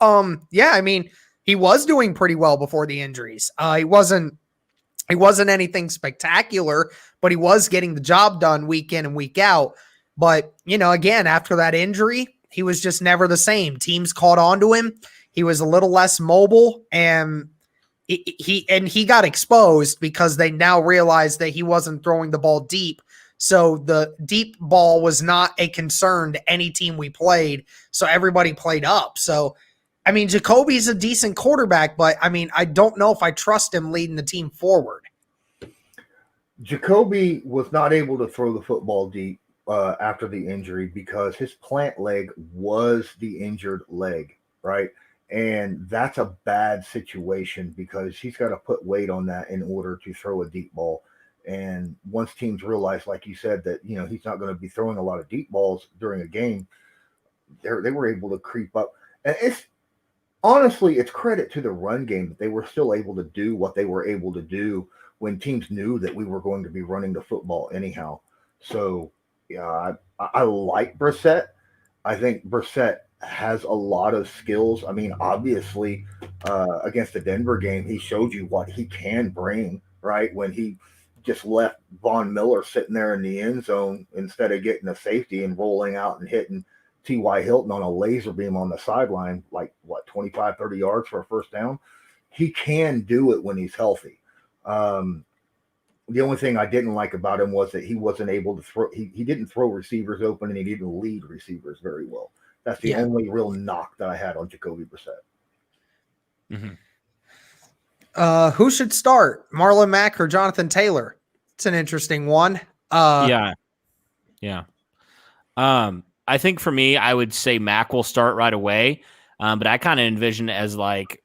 I mean, he was doing pretty well before the injuries. He wasn't anything spectacular, but he was getting the job done week in and week out. But, again, after that injury, he was just never the same. Teams caught on to him. He was a little less mobile, and he got exposed because they now realized that he wasn't throwing the ball deep. So the deep ball was not a concern to any team we played. So everybody played up. So, I mean, Jacoby's a decent quarterback, but I mean, I don't know if I trust him leading the team forward. Jacoby was not able to throw the football deep after the injury because his plant leg was the injured leg, right? And that's a bad situation because he's got to put weight on that in order to throw a deep ball. And once teams realize, like you said, that, he's not going to be throwing a lot of deep balls during a game, they were able to creep up. And it's credit to the run game that they were still able to do what they were able to do when teams knew that we were going to be running the football anyhow. So, yeah, I like Brissett. I think Brissett has a lot of skills. I mean, obviously, against the Denver game, he showed you what he can bring, right? When he just left Von Miller sitting there in the end zone instead of getting a safety and rolling out and hitting T.Y. Hilton on a laser beam on the sideline, 25, 30 yards for a first down. He can do it when he's healthy. The only thing I didn't like about him was that he wasn't able to throw. He didn't throw receivers open, and he didn't lead receivers very well. That's the only real knock that I had on Jacoby Brissett. Mm-hmm. Who should start, Marlon Mack or Jonathan Taylor? It's an interesting one. Yeah. I think for me, I would say Mack will start right away. But I kind of envision it as like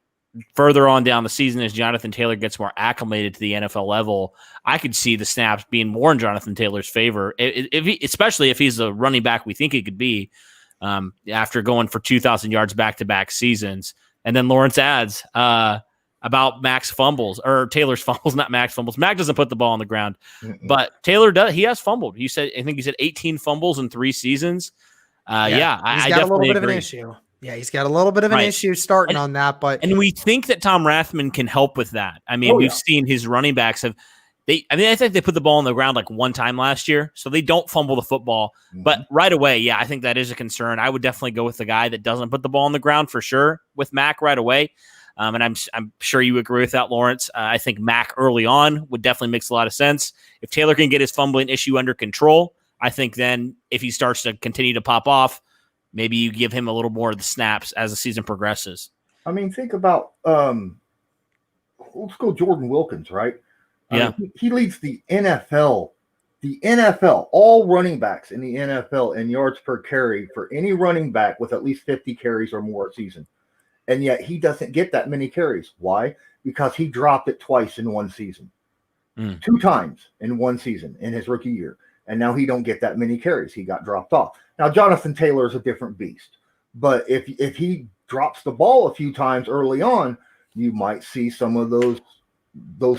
further on down the season as Jonathan Taylor gets more acclimated to the NFL level, I could see the snaps being more in Jonathan Taylor's favor, especially if he's a running back we think he could be after going for 2,000 yards back-to-back seasons. And then Lawrence adds about Mack's fumbles, or Taylor's fumbles, not Mack's fumbles. Mack doesn't put the ball on the ground, but Taylor does. He has fumbled. I think he said 18 fumbles in 3 seasons. I got a little bit of an issue. Yeah, he's got a little bit of an issue starting on that, and we think that Tom Rathman can help with that. I mean, we've seen his running backs I think they put the ball on the ground like one time last year, so they don't fumble the football. But right away, I think that is a concern. I would definitely go with the guy that doesn't put the ball on the ground for sure with Mack right away. And I'm sure you agree with that, Lawrence. I think Mack early on would definitely makes a lot of sense. If Taylor can get his fumbling issue under control, I think then if he starts to continue to pop off, maybe you give him a little more of the snaps as the season progresses. I mean, think about let's go Jordan Wilkins, right? He leads the NFL. The NFL, all running backs in the NFL in yards per carry for any running back with at least 50 carries or more a season. And yet he doesn't get that many carries. Why? Because he dropped it twice in one season. 2 times in one season in his rookie year. And now he don't get that many carries. He got dropped off. Now, Jonathan Taylor is a different beast. But if he drops the ball a few times early on, you might see some of those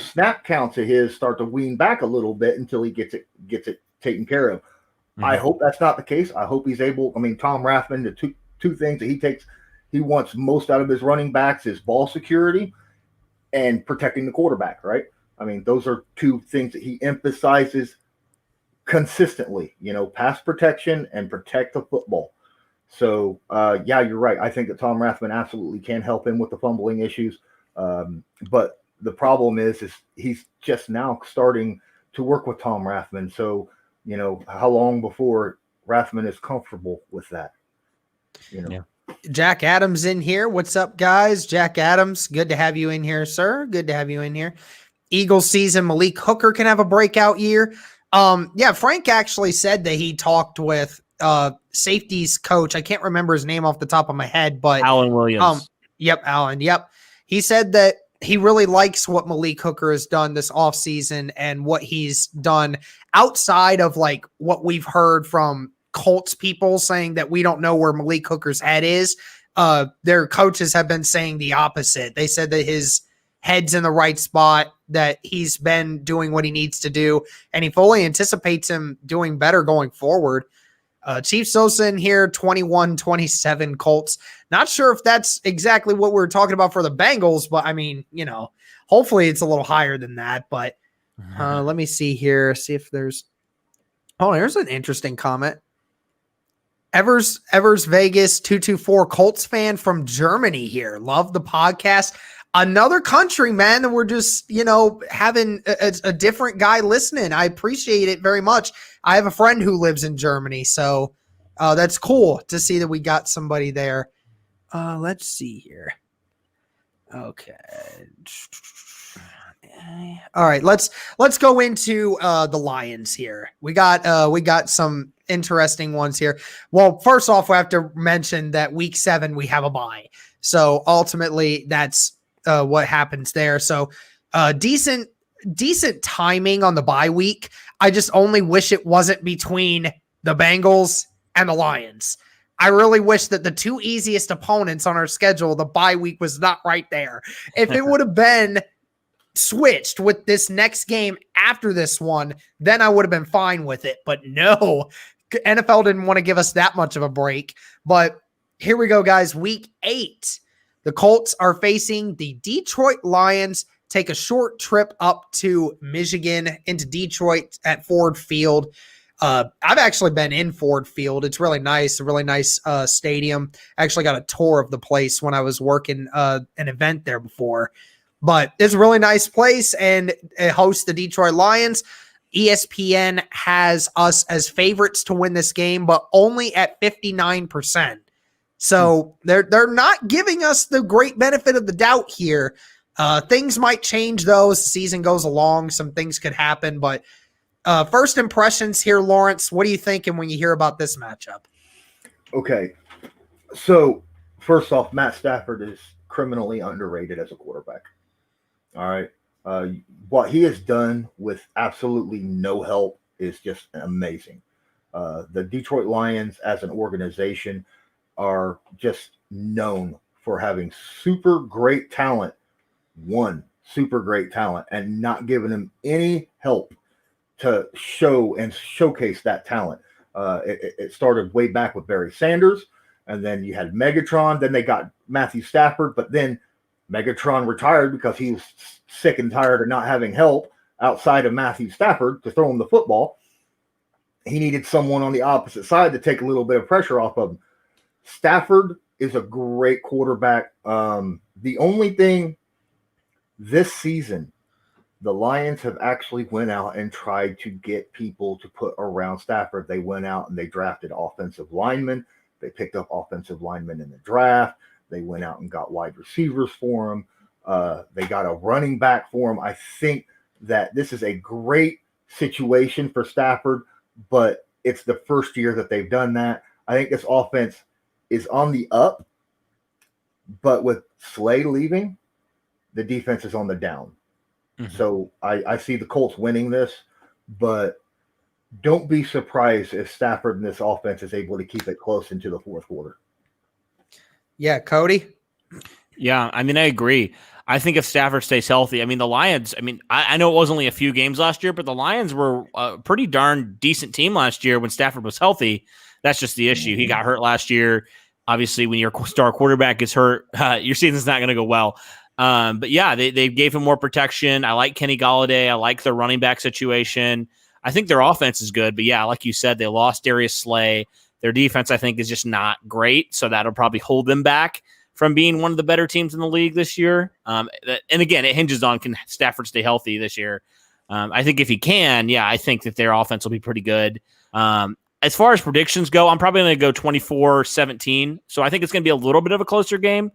snap counts of his start to wean back a little bit until he gets it taken care of. I hope that's not the case. I hope he's able. I mean, Tom Rathman, the two things that he wants most out of his running backs is ball security and protecting the quarterback, right? I mean, those are 2 things that he emphasizes consistently, pass protection and protect the football. So, yeah, you're right. I think that Tom Rathman absolutely can help him with the fumbling issues. But the problem is he's just now starting to work with Tom Rathman. So, how long before Rathman is comfortable with that? Yeah. Jack Adams in here. What's up, guys? Jack Adams, good to have you in here, sir. Good to have you in here. Eagles season, Malik Hooker can have a breakout year. Yeah, Frank actually said that he talked with safeties coach. I can't remember his name off the top of my head, but Alan Williams. Yep, Alan. Yep. He said that he really likes what Malik Hooker has done this offseason and what he's done outside of like what we've heard from Colts people saying that we don't know where Malik Hooker's head is. Their coaches have been saying the opposite. They said that his head's in the right spot, that he's been doing what he needs to do, and he fully anticipates him doing better going forward. Chief Sosa in here, 21-27 Colts. Not sure if that's exactly what we're talking about for the Bengals, but I mean, hopefully it's a little higher than that. But let me see here, see if there's. Oh, here's an interesting comment. Evers Vegas 224 Colts fan from Germany here. Love the podcast. Another country, man, and we're just, having a different guy listening. I appreciate it very much. I have a friend who lives in Germany, so that's cool to see that we got somebody there. Let's see here. Okay. All right, let's go into the Lions here. We got some interesting ones here. Well, first off, we have to mention that week 7 we have a bye. So ultimately that's what happens there. So decent timing on the bye week. I just only wish it wasn't between the Bengals and the Lions. I really wish that the two easiest opponents on our schedule, the bye week was not right there. If it would have been switched with this next game after this one, then I would have been fine with it. But no, NFL didn't want to give us that much of a break. But here we go, guys. Week 8. The Colts are facing the Detroit Lions. Take a short trip up to Michigan into Detroit at Ford Field. I've actually been in Ford Field. It's really nice, a really nice stadium. I actually got a tour of the place when I was working an event there before. But it's a really nice place, and it hosts the Detroit Lions. ESPN has us as favorites to win this game, but only at 59%. So they're not giving us the great benefit of the doubt here. Things might change, though, as the season goes along. Some things could happen. But first impressions here, Lawrence, what are you thinking when you hear about this matchup? Okay. So, first off, Matt Stafford is criminally underrated as a quarterback. All right. What he has done with absolutely no help is just amazing. The Detroit Lions as an organization are just known for having super great talent, super great talent, and not giving them any help to show and showcase that talent. It started way back with Barry Sanders, and then you had Megatron. Then they got Matthew Stafford, but then Megatron retired because he was sick and tired of not having help outside of Matthew Stafford to throw him the football. He needed someone on the opposite side to take a little bit of pressure off of him. Stafford is a great quarterback. The only thing this season, the Lions have actually went out and tried to get people to put around Stafford. They went out and they drafted offensive linemen. They picked up offensive linemen in the draft. They went out and got wide receivers for him. They got a running back for him. I think that this is a great situation for Stafford, but it's the first year that they've done that. I think this offense is on the up, but with Slay leaving, the defense is on the down. Mm-hmm. So I see the Colts winning this, but don't be surprised if Stafford and this offense is able to keep it close into the fourth quarter. Yeah, Cody? Yeah, I mean, I agree. I think if Stafford stays healthy, I mean, the Lions, I know it was only a few games last year, but the Lions were a pretty darn decent team last year when Stafford was healthy. That's just the issue. He got hurt last year. Obviously, when your star quarterback is hurt, your season's not going to go well. But yeah, they gave him more protection. I like Kenny Golladay. I like their running back situation. I think their offense is good. But yeah, like you said, they lost Darius Slay. Their defense, I think, is just not great, so that'll probably hold them back from being one of the better teams in the league this year. And again, it hinges on can Stafford stay healthy this year. I think if he can, I think that their offense will be pretty good. As far as predictions go, I'm probably going to go 24-17. So I think it's going to be a little bit of a closer game.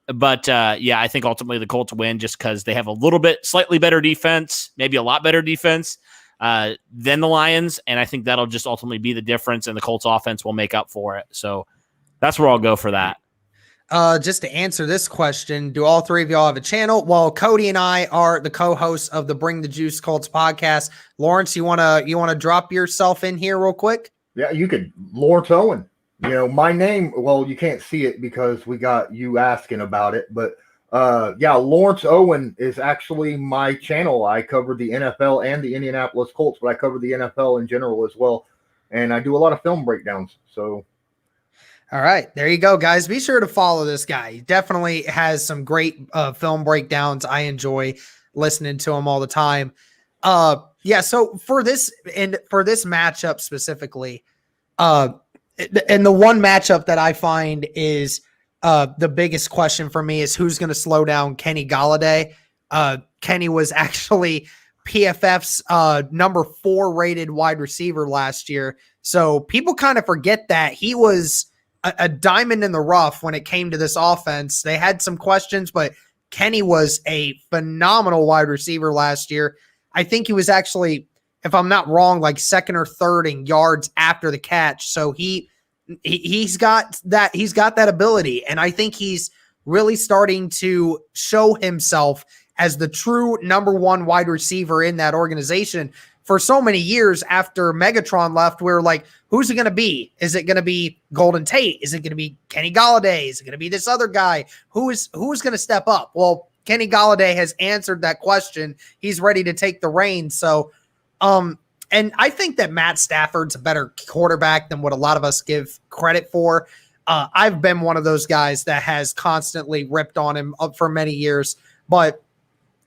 But I think ultimately the Colts win just because they have a little bit slightly better defense, maybe a lot better defense than the Lions. And I think that'll just ultimately be the difference, and the Colts offense will make up for it. So that's where I'll go for that. Just to answer this question, do all three of y'all have a channel? Well, Cody and I are the co-hosts of the Bring the Juice Colts podcast. Lawrence, you wanna drop yourself in here real quick? Yeah, you could. Lawrence Owen. My name, well, you can't see it because we got you asking about it, but Lawrence Owen is actually my channel. I cover the NFL and the Indianapolis Colts, but I cover the NFL in general as well. And I do a lot of film breakdowns. So, all right, there you go, guys. Be sure to follow this guy. He definitely has some great film breakdowns. I enjoy listening to him all the time. So for this matchup specifically, and the one matchup that I find is the biggest question for me is who's going to slow down Kenny Golladay. Kenny was actually PFF's number 4 rated wide receiver last year. So people kind of forget that he was a diamond in the rough when it came to this offense. They had some questions, but Kenny was a phenomenal wide receiver last year. I think he was actually, if I'm not wrong, like second or third in yards after the catch. So he's got that ability. And I think he's really starting to show himself as the true number 1 wide receiver in that organization. For so many years after Megatron left, we were like, who's it going to be? Is it going to be Golden Tate? Is it going to be Kenny Golladay? Is it going to be this other guy? Who's going to step up? Well, Kenny Golladay has answered that question. He's ready to take the reins. So, and I think that Matt Stafford's a better quarterback than what a lot of us give credit for. I've been one of those guys that has constantly ripped on him for many years. But,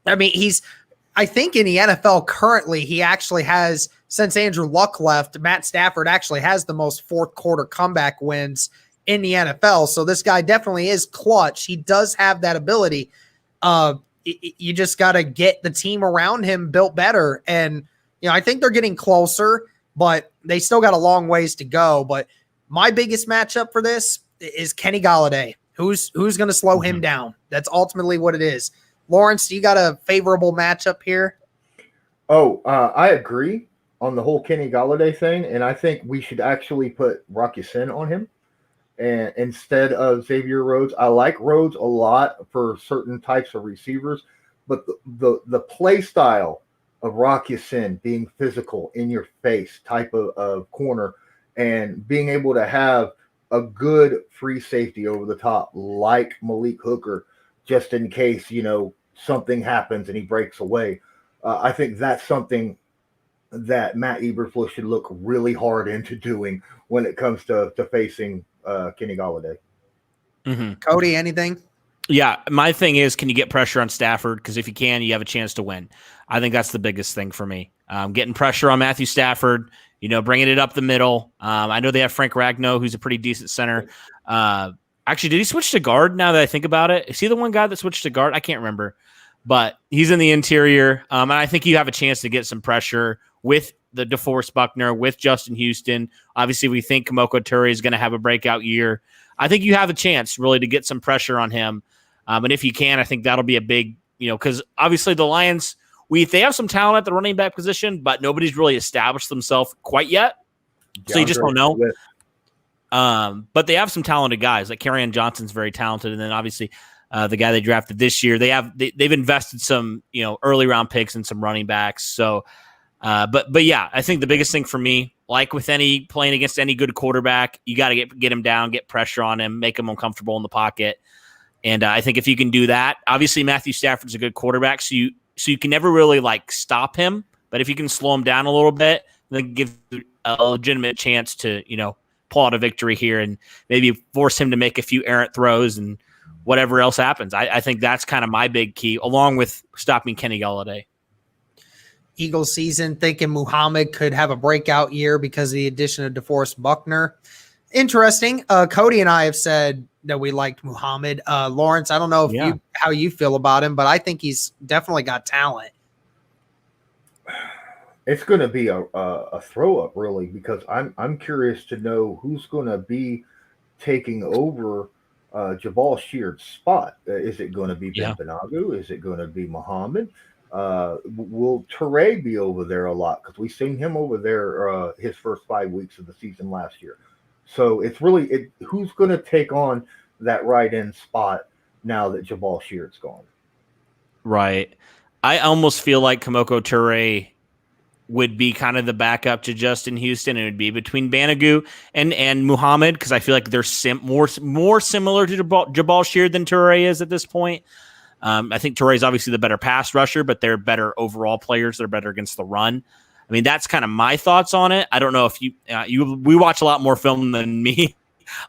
I mean, I think in the NFL currently, he actually has, since Andrew Luck left, Matt Stafford actually has the most fourth quarter comeback wins in the NFL. So this guy definitely is clutch. He does have that ability. You just got to get the team around him built better. And, I think they're getting closer, but they still got a long ways to go. But my biggest matchup for this is Kenny Golladay. Who's going to slow him down? That's ultimately what it is. Lawrence, you got a favorable matchup here? I agree on the whole Kenny Golladay thing, and I think we should actually put Rocky Sin on him and instead of Xavier Rhodes. I like Rhodes a lot for certain types of receivers, but the play style of Rocky Sin being physical in your face type of corner and being able to have a good free safety over the top like Malik Hooker, just in case, something happens and he breaks away. I think that's something that Matt Eberflus should look really hard into doing when it comes to facing Kenny Golladay. Cody, anything? Yeah, my thing is, can you get pressure on Stafford? Because if you can, you have a chance to win. I think that's the biggest thing for me. Getting pressure on Matthew Stafford, bringing it up the middle. I know they have Frank Ragnow, who's a pretty decent center. Actually, did he switch to guard now that I think about it? Is he the one guy that switched to guard? I can't remember. But he's in the interior. And I think you have a chance to get some pressure with the DeForest Buckner, with Justin Houston. Obviously, we think Kamoko Toure is going to have a breakout year. I think you have a chance really to get some pressure on him. And if you can, I think that'll be a big, because obviously the Lions, they have some talent at the running back position, but nobody's really established themselves quite yet. So you just don't know. But they have some talented guys. Like Kerryon Johnson's very talented. And then obviously the guy they drafted this year, they've invested some, early round picks and some running backs. So, but yeah, I think the biggest thing for me, like with playing against any good quarterback, you got to get him down, get pressure on him, make him uncomfortable in the pocket. And I think if you can do that, obviously Matthew Stafford's a good quarterback, so you can never really stop him. But if you can slow him down a little bit, then give a legitimate chance to pull out a victory here and maybe force him to make a few errant throws and whatever else happens. I think that's kind of my big key, along with stopping Kenny Golladay. Eagles season, thinking Muhammad could have a breakout year because of the addition of DeForest Buckner. Interesting. Cody and I have said that we liked Muhammad. Lawrence, I don't know if how you feel about him, but I think he's definitely got talent. It's going to be a throw up, really, because I'm curious to know who's going to be taking over Jabal Sheard's spot. Is it going to be Ben Benagu? Is it going to be Muhammad? Will Teray be over there a lot? Because we've seen him over there his first 5 weeks of the season last year. So it's really who's going to take on that right end spot now that Jabal Sheard's gone. Right. I almost feel like Kamoko Teray would be kind of the backup to Justin Houston. It would be between Benagu and Muhammad, because I feel like they're more similar to Jabal Sheard than Teray is at this point. I think Teray is obviously the better pass rusher, but they're better overall players. They're better against the run. I mean, that's kind of my thoughts on it. I don't know if we watch a lot more film than me,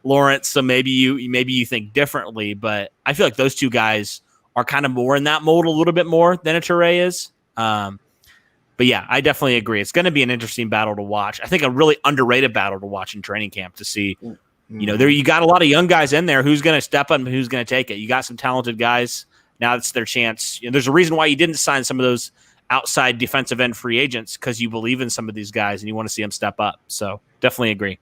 Lawrence, so maybe you think differently, but I feel like those two guys are kind of more in that mold a little bit more than a Teray is. But yeah, I definitely agree. It's going to be an interesting battle to watch. I think a really underrated battle to watch in training camp to see, there you got a lot of young guys in there. Who's going to step up and who's going to take it? You got some talented guys. Now it's their chance. There's a reason why you didn't sign some of those outside defensive end free agents, because you believe in some of these guys and you want to see them step up. So definitely agree.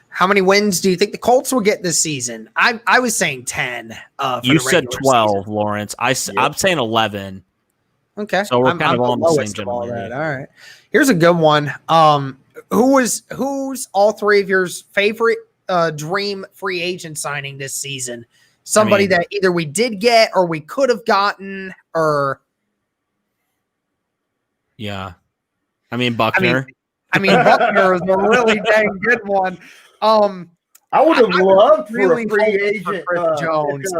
How many wins do you think the Colts will get this season? I was saying 10. You said 12, season. Lawrence. I'm saying 11. Okay. So we're kind of on the same general. All right. Here's a good one. Who's all three of yours favorite dream free agent signing this season? Somebody that either we did get or we could have gotten, or Buckner. Buckner is a really dang good one. I would have loved really for a free agent for Chris Jones.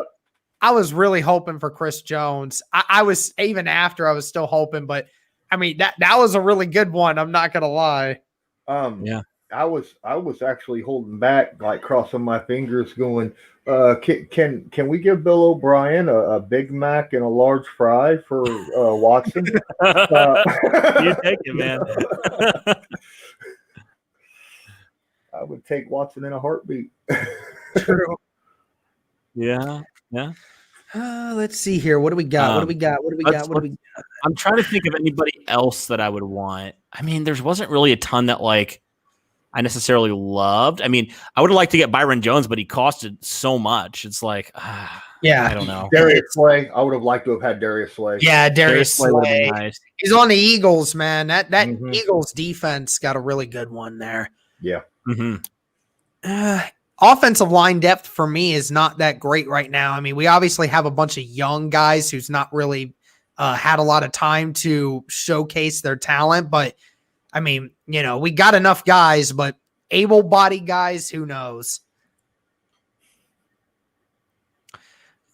I was really hoping for Chris Jones. I was, even after, I was still hoping, but that was a really good one. I'm not gonna lie. I was actually holding back, like crossing my fingers, going, can we give Bill O'Brien a Big Mac and a large fry for Watson? You take it, man. I would take Watson in a heartbeat. True. Yeah. Let's see here. What do we got? What do we got? I'm trying to think of anybody else that I would want. There wasn't really a ton that I necessarily loved. I would have liked to get Byron Jones, but he costed so much. It's I don't know. Darius Slay. I would have liked to have had Darius Slay. Yeah, Darius Slay would have been nice. He's on the Eagles, man. That Eagles defense got a really good one there. Yeah. Offensive line depth for me is not that great right now. We obviously have a bunch of young guys who's not really had a lot of time to showcase their talent, but we got enough guys, but able-bodied guys, who knows?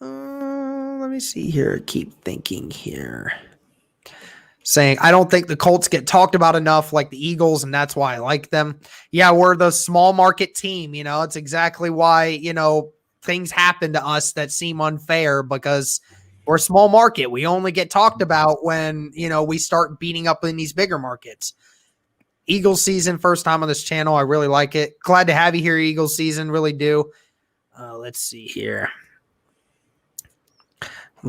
Let me see here. Keep thinking here. Saying, I don't think the Colts get talked about enough like the Eagles, and that's why I like them. Yeah, we're the small market team. It's exactly why, things happen to us that seem unfair, because we're a small market. We only get talked about when, we start beating up in these bigger markets. Eagles season, first time on this channel. I really like it. Glad to have you here, Eagles season. Really do. Let's see here.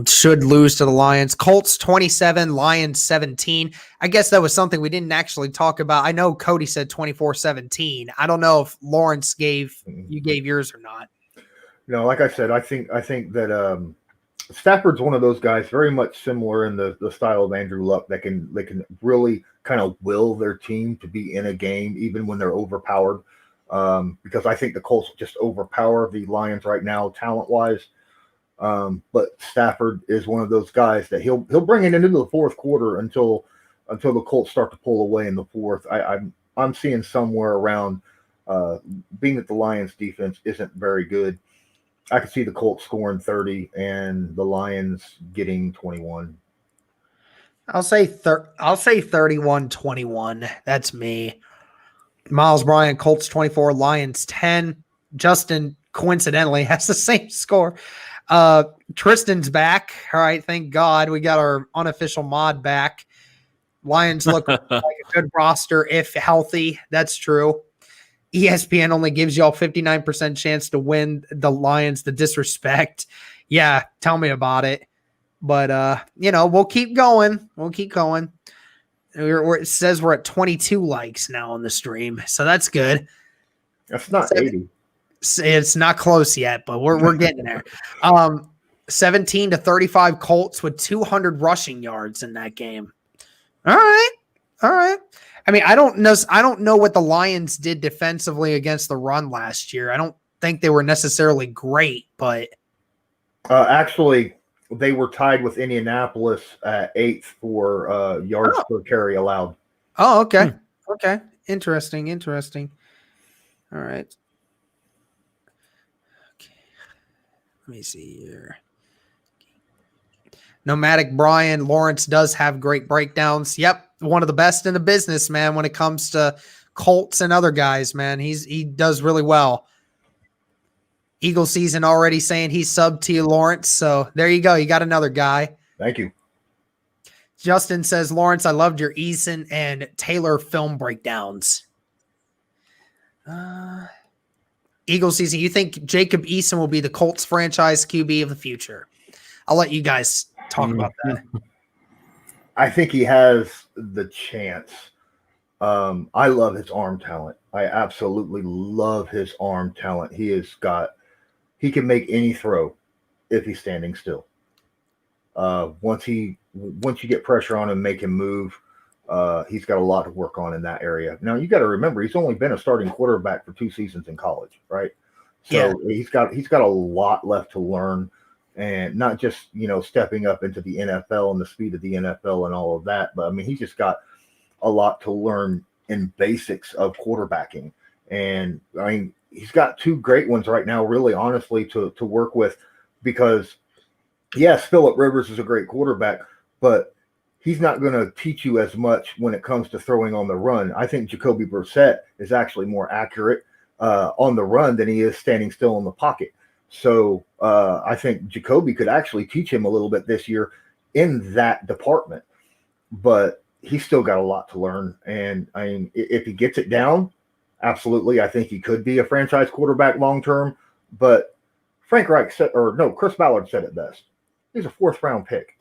Should lose to the Lions. Colts 27, Lions 17. I guess that was something we didn't actually talk about. I know Cody said 24-17. I don't know if Lawrence gave yours or not. No, like I said, I think that Stafford's one of those guys very much similar in the style of Andrew Luck that can really kind of will their team to be in a game even when they're overpowered. Because I think the Colts just overpower the Lions right now talent-wise. But Stafford is one of those guys that he'll bring it into the fourth quarter until the Colts start to pull away in the fourth. I'm seeing somewhere around being that the Lions defense isn't very good. I could see the Colts scoring 30 and the Lions getting 21. I'll say 31-21. That's me. Miles Bryant, Colts 24, Lions 10. Justin coincidentally has the same score. Tristan's back. All right, thank God we got our unofficial mod back. Lions look like a good roster if healthy. That's true. ESPN only gives y'all 59% chance to win. The Lions, the disrespect. Yeah, tell me about it. But we'll keep going. It says we're at 22 likes now on the stream, so that's good. That's not 80. It's not close yet, but we're getting there. 17-35 Colts with 200 rushing yards in that game. All right. I mean, I don't know what the Lions did defensively against the run last year. I don't think they were necessarily great, but actually, they were tied with Indianapolis at 8th for yards per carry allowed. Oh, okay. Okay. Interesting. All right. Okay. Let me see here. Nomadic Brian Lawrence does have great breakdowns. Yep. One of the best in the business, man, when it comes to Colts and other guys, man. He does really well. Eagle season already saying he's sub to you, Lawrence. So there you go. You got another guy. Thank you. Justin says, Lawrence, I loved your Eason and Taylor film breakdowns. Eagle season, you think Jacob Eason will be the Colts franchise QB of the future? I'll let you guys talk about that. I think he has the chance. I love his arm talent. I absolutely love his arm talent. He can make any throw if he's standing still. Once you get pressure on him, make him move, he's got a lot to work on in that area. Now you got to remember he's only been a starting quarterback for 2 seasons in college, right? So he's got a lot left to learn, and not just stepping up into the NFL and the speed of the NFL and all of that, but I mean he's just got a lot to learn in basics of quarterbacking. And I mean he's got 2 great ones right now, really honestly, to work with, because yes, Phillip Rivers is a great quarterback, but he's not going to teach you as much when it comes to throwing on the run. I think Jacoby Brissett is actually more accurate on the run than he is standing still in the pocket. So I think Jacoby could actually teach him a little bit this year in that department, but he's still got a lot to learn. And I mean, if he gets it down, absolutely, I think he could be a franchise quarterback long-term, but Chris Ballard said it best. He's a 4th-round pick.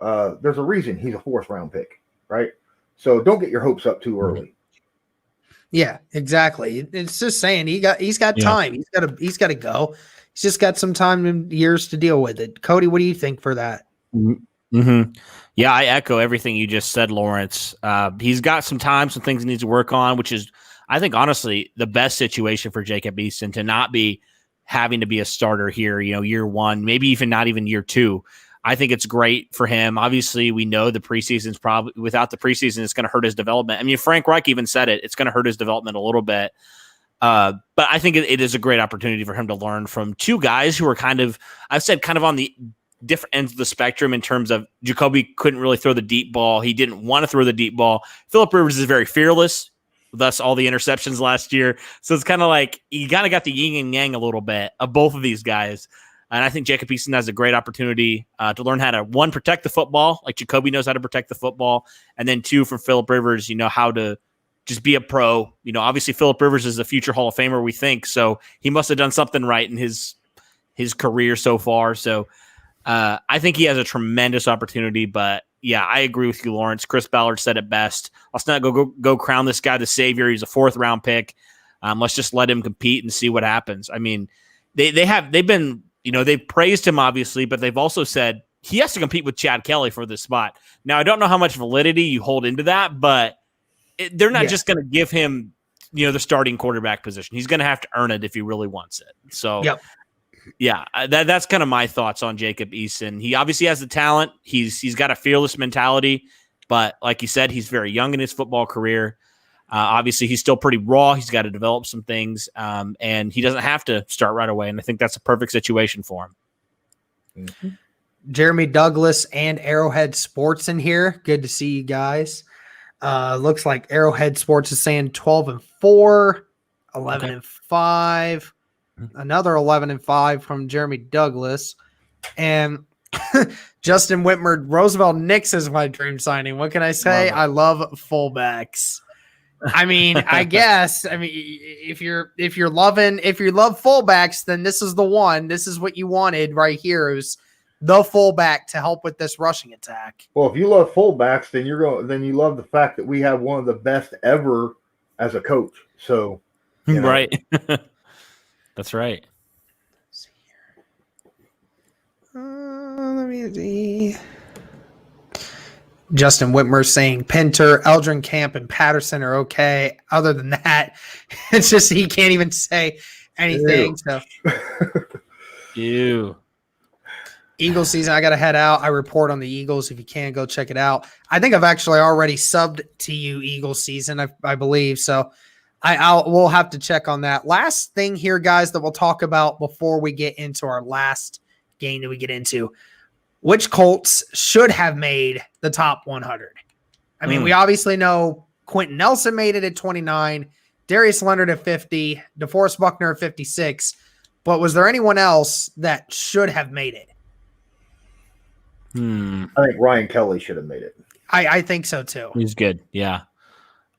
There's a reason he's a 4th-round pick, right? So don't get your hopes up too early. Yeah, exactly. It's just saying he's got time. He's got to go. He's just got some time and years to deal with it. Cody, what do you think for that? Mm-hmm. Yeah, I echo everything you just said, Lawrence. He's got some time, some things he needs to work on, which is, I think, honestly, the best situation for Jacob Eason to not be having to be a starter here, year 1, maybe even not even year 2. I think it's great for him. Obviously, we know the preseason's probably, without the preseason, it's going to hurt his development. I mean, Frank Reich even said it. It's going to hurt his development a little bit. But I think it is a great opportunity for him to learn from 2 guys who are kind of on the different ends of the spectrum in terms of Jacoby couldn't really throw the deep ball. He didn't want to throw the deep ball. Phillip Rivers is very fearless, thus all the interceptions last year. So it's kind of like you kind of got the yin and yang a little bit of both of these guys. And I think Jacob Eason has a great opportunity to learn how to, 1, protect the football, like Jacoby knows how to protect the football, and then 2, from Phillip Rivers, how to just be a pro. Obviously Phillip Rivers is a future Hall of Famer, we think, so he must have done something right in his career so far. So I think he has a tremendous opportunity. But yeah, I agree with you, Lawrence. Chris Ballard said it best. Let's not go crown this guy the savior. He's a 4th-round pick. Let's just let him compete and see what happens. I mean, they've been. They've praised him, obviously, but they've also said he has to compete with Chad Kelly for this spot. Now, I don't know how much validity you hold into that, but they're not just going to give him, the starting quarterback position. He's going to have to earn it if he really wants it. So, yeah, that's kind of my thoughts on Jacob Eason. He obviously has the talent. He's got a fearless mentality, but like you said, he's very young in his football career. Obviously, he's still pretty raw. He's got to develop some things, and he doesn't have to start right away. And I think that's a perfect situation for him. Mm-hmm. Jeremy Douglas and Arrowhead Sports in here. Good to see you guys. Looks like Arrowhead Sports is saying 12-4, 11-5, another 11-5 from Jeremy Douglas. And Justin Whitmer, Roosevelt Nix is my dream signing. What can I say? I love fullbacks. I mean, I guess. I mean, if you love fullbacks, then this is the one. This is what you wanted right here. It was the fullback to help with this rushing attack. Well, if you love fullbacks, then you love the fact that we have one of the best ever as a coach. So, right. That's right. Let's see here. Let me see. Justin Whitmer saying Pinter, Eldrin Camp, and Patterson are okay. Other than that, it's just he can't even say anything. So, Ew. Eagles season, I got to head out. I report on the Eagles. If you can, go check it out. I think I've actually already subbed to you Eagles season, I believe. So we'll have to check on that. Last thing here, guys, that we'll talk about before we get into our last game that we get into. Which Colts should have made the top 100? I mean, we obviously know Quentin Nelson made it at 29, Darius Leonard at 50, DeForest Buckner at 56. But was there anyone else that should have made it? I think Ryan Kelly should have made it. I think so too. He's good. Yeah.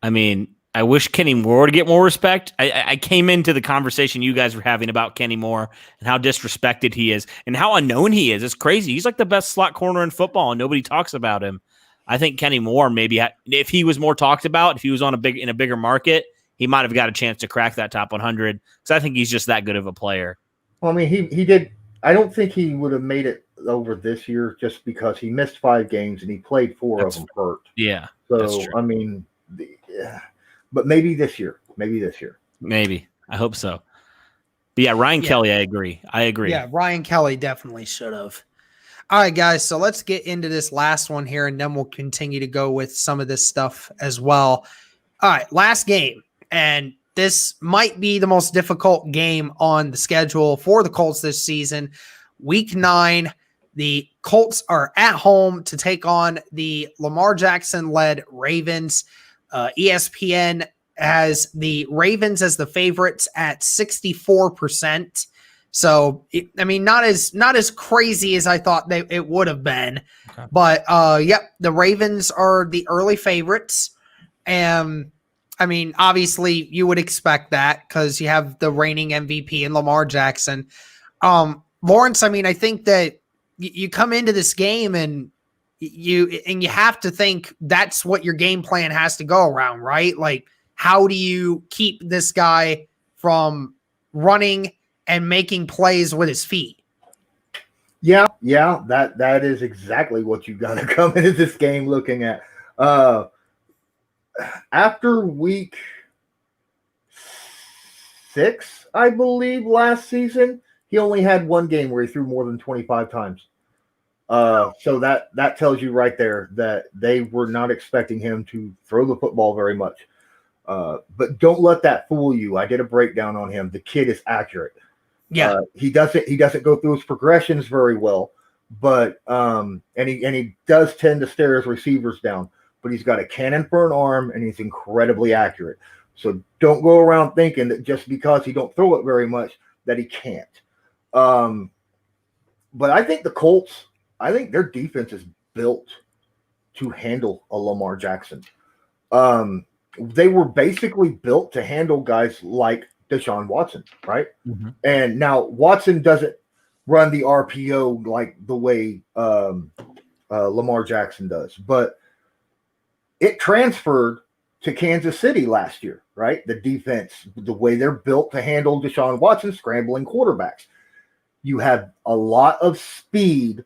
I mean, I wish Kenny Moore would get more respect. I came into the conversation you guys were having about Kenny Moore and how disrespected he is and how unknown he is. It's crazy. He's like the best slot corner in football and nobody talks about him. I think Kenny Moore maybe if he was more talked about, if he was in a bigger market, he might have got a chance to crack that top 100 because I think he's just that good of a player. Well, I mean, he did. I don't think he would have made it over this year just because he missed 5 games and he played 4 of them hurt. Yeah. So, I mean, but maybe this year. Maybe. I hope so. But yeah, Ryan Kelly, I agree. Yeah, Ryan Kelly definitely should have. All right, guys, so let's get into this last one here, and then we'll continue to go with some of this stuff as well. All right, last game, and this might be the most difficult game on the schedule for the Colts this season. Week 9, the Colts are at home to take on the Lamar Jackson-led Ravens. ESPN has the Ravens as the favorites at 64%. So, not as crazy as I thought it would have been. Okay. But, the Ravens are the early favorites. And, obviously you would expect that because you have the reigning MVP in Lamar Jackson. Lawrence, I think that you come into this game and you have to think that's what your game plan has to go around, right? Like, how do you keep this guy from running and making plays with his feet? Yeah, that is exactly what you got to come into this game looking at. After week 6, I believe, last season, he only had 1 game where he threw more than 25 times. So that tells you right there that they were not expecting him to throw the football very much. But don't let that fool you. I did a breakdown on him. The kid is accurate. Yeah, he doesn't go through his progressions very well, but and he does tend to stare his receivers down. But he's got a cannon for an arm, and he's incredibly accurate. So don't go around thinking that just because he don't throw it very much that he can't. But I think the Colts, their defense is built to handle a Lamar Jackson. They were basically built to handle guys like Deshaun Watson, right? Mm-hmm. And now Watson doesn't run the RPO like the way Lamar Jackson does, but it transferred to Kansas City last year, right? The defense, the way they're built to handle Deshaun Watson scrambling quarterbacks. You have a lot of speed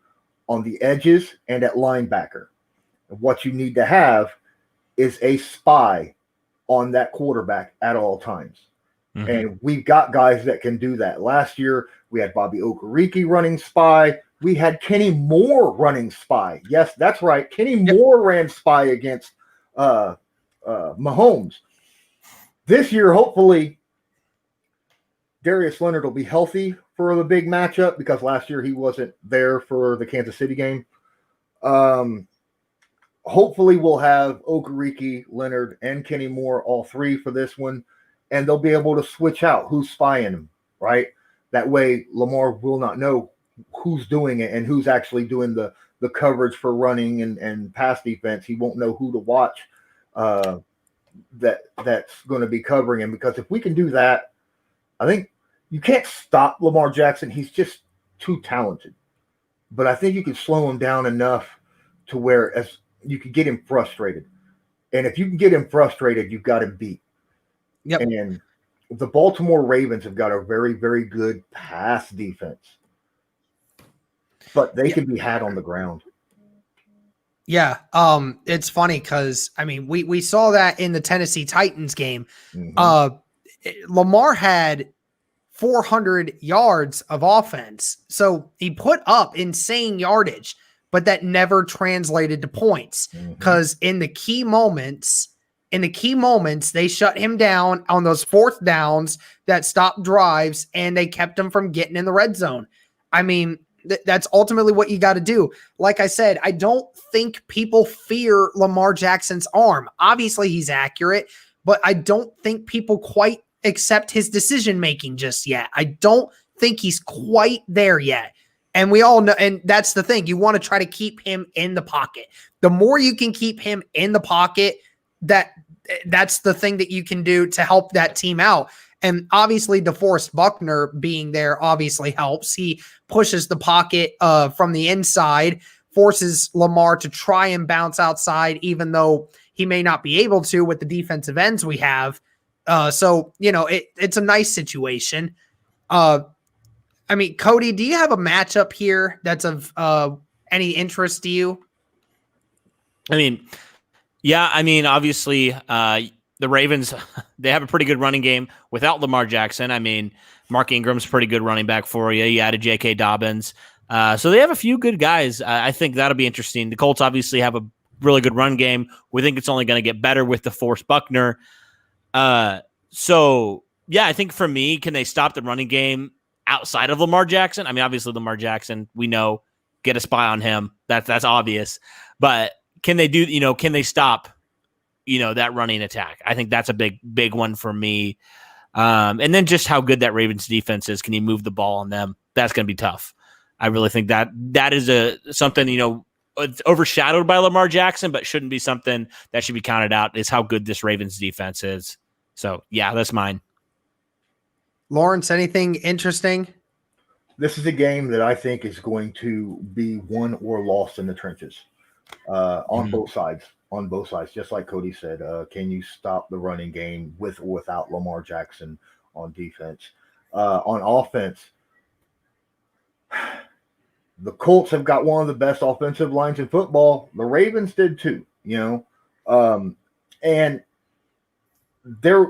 on the edges and at linebacker. And what you need to have is a spy on that quarterback at all times. Mm-hmm. And we've got guys that can do that. Last year, we had Bobby Okereke running spy. We had Kenny Moore running spy. Yes, that's right. Kenny Moore ran spy against Mahomes. This year, hopefully, Darius Leonard will be healthy for the big matchup because last year he wasn't there for the Kansas City game. Hopefully we'll have Okereke, Leonard, and Kenny Moore, all 3 for this one, and they'll be able to switch out who's spying him, right? That way Lamar will not know who's doing it and who's actually doing the coverage for running and pass defense. He won't know who to watch that's going to be covering him, because if we can do that, I think you can't stop Lamar Jackson. He's just too talented. But I think you can slow him down enough to where as you can get him frustrated. And if you can get him frustrated, you've got him beat. Yep. And the Baltimore Ravens have got a very, very good pass defense. But they can be had on the ground. Yeah. It's funny because, I mean, we saw that in the Tennessee Titans game. Mm-hmm. Lamar had 400 yards of offense. So he put up insane yardage, but that never translated to points because in the key moments, they shut him down on those fourth downs that stopped drives, and they kept him from getting in the red zone. I mean, that's ultimately what you got to do. Like I said, I don't think people fear Lamar Jackson's arm. Obviously, he's accurate, but I don't think people quite accept his decision-making just yet. I don't think he's quite there yet. And we all know, and that's the thing. You want to try to keep him in the pocket. The more you can keep him in the pocket, that's the thing that you can do to help that team out. And obviously, DeForest Buckner being there obviously helps. He pushes the pocket from the inside, forces Lamar to try and bounce outside, even though he may not be able to with the defensive ends we have. So, it's a nice situation. I mean, Cody, do you have a matchup here that's of any interest to you? I mean, yeah, obviously, the Ravens, they have a pretty good running game without Lamar Jackson. I mean, Mark Ingram's a pretty good running back for you. You added J.K. Dobbins. So they have a few good guys. I think that'll be interesting. The Colts obviously have a really good run game. We think it's only going to get better with DeForest Buckner. So, yeah, I think for me, can they stop the running game outside of Lamar Jackson? I mean, obviously Lamar Jackson, we know, get a spy on him. That's obvious. But can they can they stop, that running attack? I think that's a big one for me. And then just how good that Ravens defense is. Can you move the ball on them? That's going to be tough. I really think that is something, it's overshadowed by Lamar Jackson, but shouldn't be something that should be counted out, is how good this Ravens defense is. So, yeah, that's mine. Lawrence, anything interesting? This is a game that I think is going to be won or lost in the trenches on both sides. On both sides, just like Cody said, can you stop the running game with or without Lamar Jackson on defense? On offense, the Colts have got one of the best offensive lines in football. The Ravens did too, and there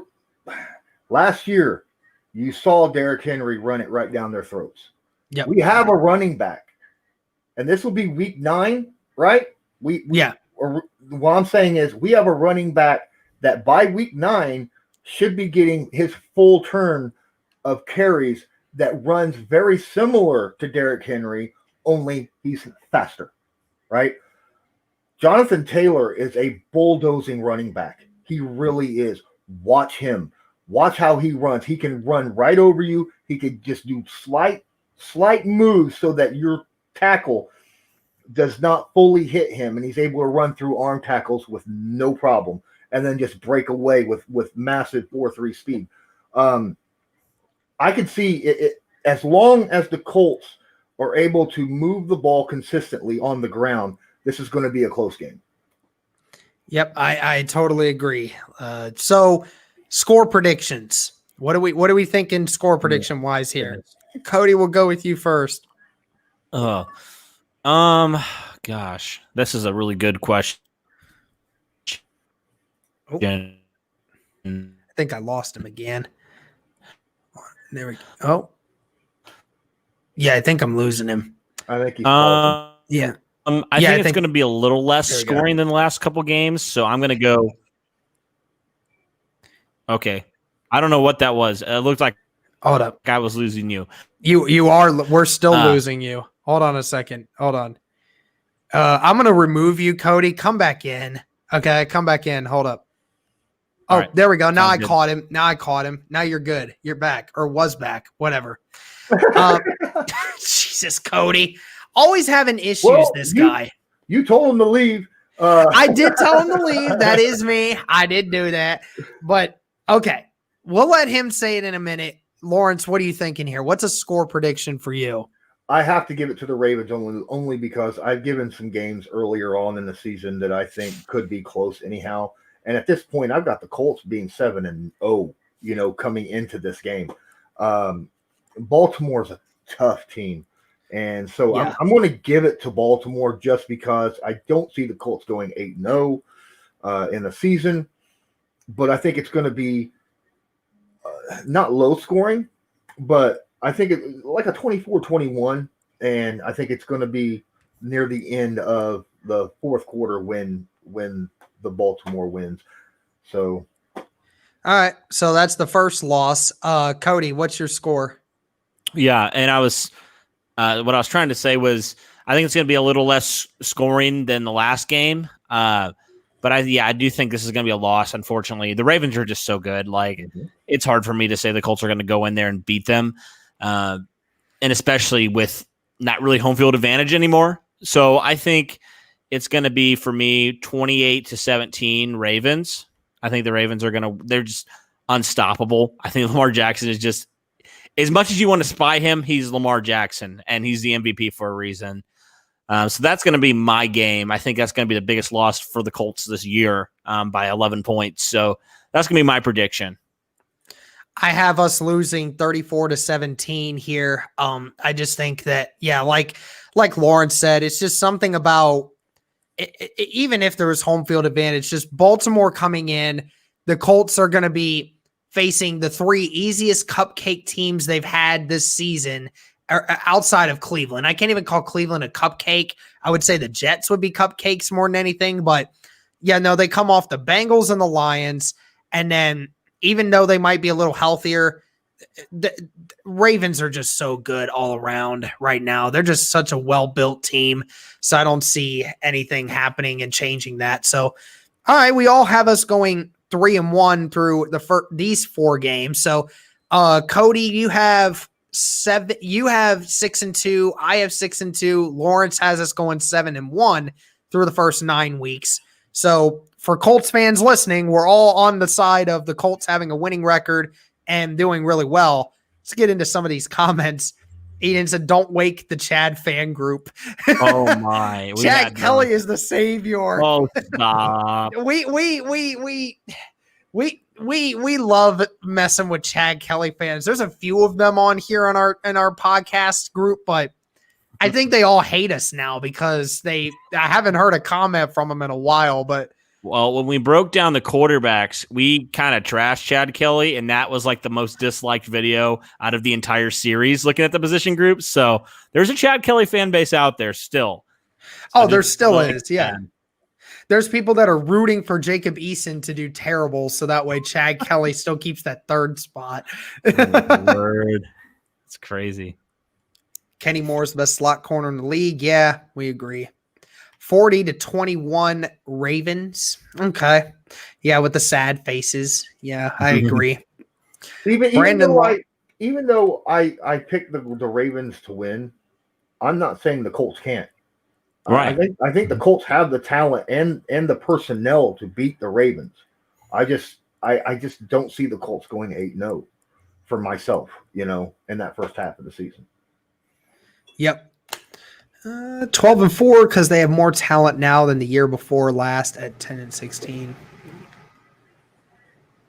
last year you saw Derrick Henry run it right down their throats. Yep. We have a running back, and this will be week 9, right? Or what I'm saying is we have a running back that by week 9 should be getting his full turn of carries that runs very similar to Derrick Henry, only he's faster, right? Jonathan Taylor is a bulldozing running back. He really is. Watch him. Watch how he runs. He can run right over you. He could just do slight moves so that your tackle does not fully hit him, and he's able to run through arm tackles with no problem, and then just break away with massive 4.3 speed. I could see it as long as the Colts are able to move the ball consistently on the ground. This is going to be a close game. Yep, I totally agree. So, score predictions. What are we thinking score prediction wise here? Cody, we'll go with you first. Gosh, this is a really good question. Oh, I think I lost him again. There we go. Oh, yeah, I think I'm losing him. I think he's yeah. I think it's going to be a little less scoring than the last couple games, so I'm going to go. Okay, I don't know what that was. It looked like hold up, I was losing you. You are. We're still losing you. Hold on a second. Hold on. I'm going to remove you, Cody. Come back in. Okay, come back in. Hold up. Oh, right. there we go. Now Sounds I good. caught him. Now I caught him. Now you're good. You're back or was back. Whatever. Jesus, Cody. Always having issues, this guy. You told him to leave. I did tell him to leave. That is me. I did do that. But okay, we'll let him say it in a minute. Lawrence, what are you thinking here? What's a score prediction for you? I have to give it to the Ravens only because I've given some games earlier on in the season that I think could be close anyhow. And at this point, I've got the Colts being 7-0, coming into this game. Baltimore's a tough team. And so Yeah. I'm going to give it to Baltimore just because I don't see the Colts going 8-0 in the season. But I think it's going to be not low scoring, but I think it's like a 24-21. And I think it's going to be near the end of the fourth quarter when the Baltimore wins. So. All right. So that's the first loss. Cody, what's your score? Yeah. And what I was trying to say was I think it's going to be a little less scoring than the last game. But I do think this is going to be a loss, unfortunately. The Ravens are just so good. It's hard for me to say the Colts are going to go in there and beat them, and especially with not really home field advantage anymore. So I think it's going to be, for me, 28-17 Ravens. I think the Ravens they're just unstoppable. I think Lamar Jackson is just, as much as you want to spy him, he's Lamar Jackson, and he's the MVP for a reason. So that's going to be my game. I think that's going to be the biggest loss for the Colts this year by 11 points. So that's going to be my prediction. I have us losing 34-17 here. I just think that, like Lawrence said, it's just something about even if there was home field advantage, just Baltimore coming in, the Colts are going to be facing the three easiest cupcake teams they've had this season outside of Cleveland. I can't even call Cleveland a cupcake. I would say the Jets would be cupcakes more than anything, but they come off the Bengals and the Lions. And then even though they might be a little healthier, the Ravens are just so good all around right now. They're just such a well-built team. So I don't see anything happening and changing that. So, all right, we all have us going 3-1 through these 4 games. So, Cody, you have 7. You have 6-2. I have 6-2. Lawrence has us going 7-1 through the first 9 weeks. So, for Colts fans listening, we're all on the side of the Colts having a winning record and doing really well. Let's get into some of these comments. Eden said, "Don't wake the Chad fan group." Oh my! Chad Kelly is the savior. Oh, stop! We love messing with Chad Kelly fans. There's a few of them on here in our podcast group, but I think they all hate us now because I haven't heard a comment from them in a while. But well, when we broke down the quarterbacks, we kind of trashed Chad Kelly, and that was like the most disliked video out of the entire series looking at the position groups. So there's a Chad Kelly fan base out there still. Oh, there still is. Yeah. There's people that are rooting for Jacob Eason to do terrible. So that way Chad Kelly still keeps that 3rd spot. Oh, word. It's crazy. Kenny Moore's the best slot corner in the league. Yeah, we agree. 40-21 Ravens. Okay. Yeah, with the sad faces. Yeah, I agree. Even though I picked the Ravens to win, I'm not saying the Colts can't. Right. I think the Colts have the talent and the personnel to beat the Ravens. I just don't see the Colts going 8-0 for myself, in that first half of the season. Yep. 12-4 because they have more talent now than the year before last at 10-16.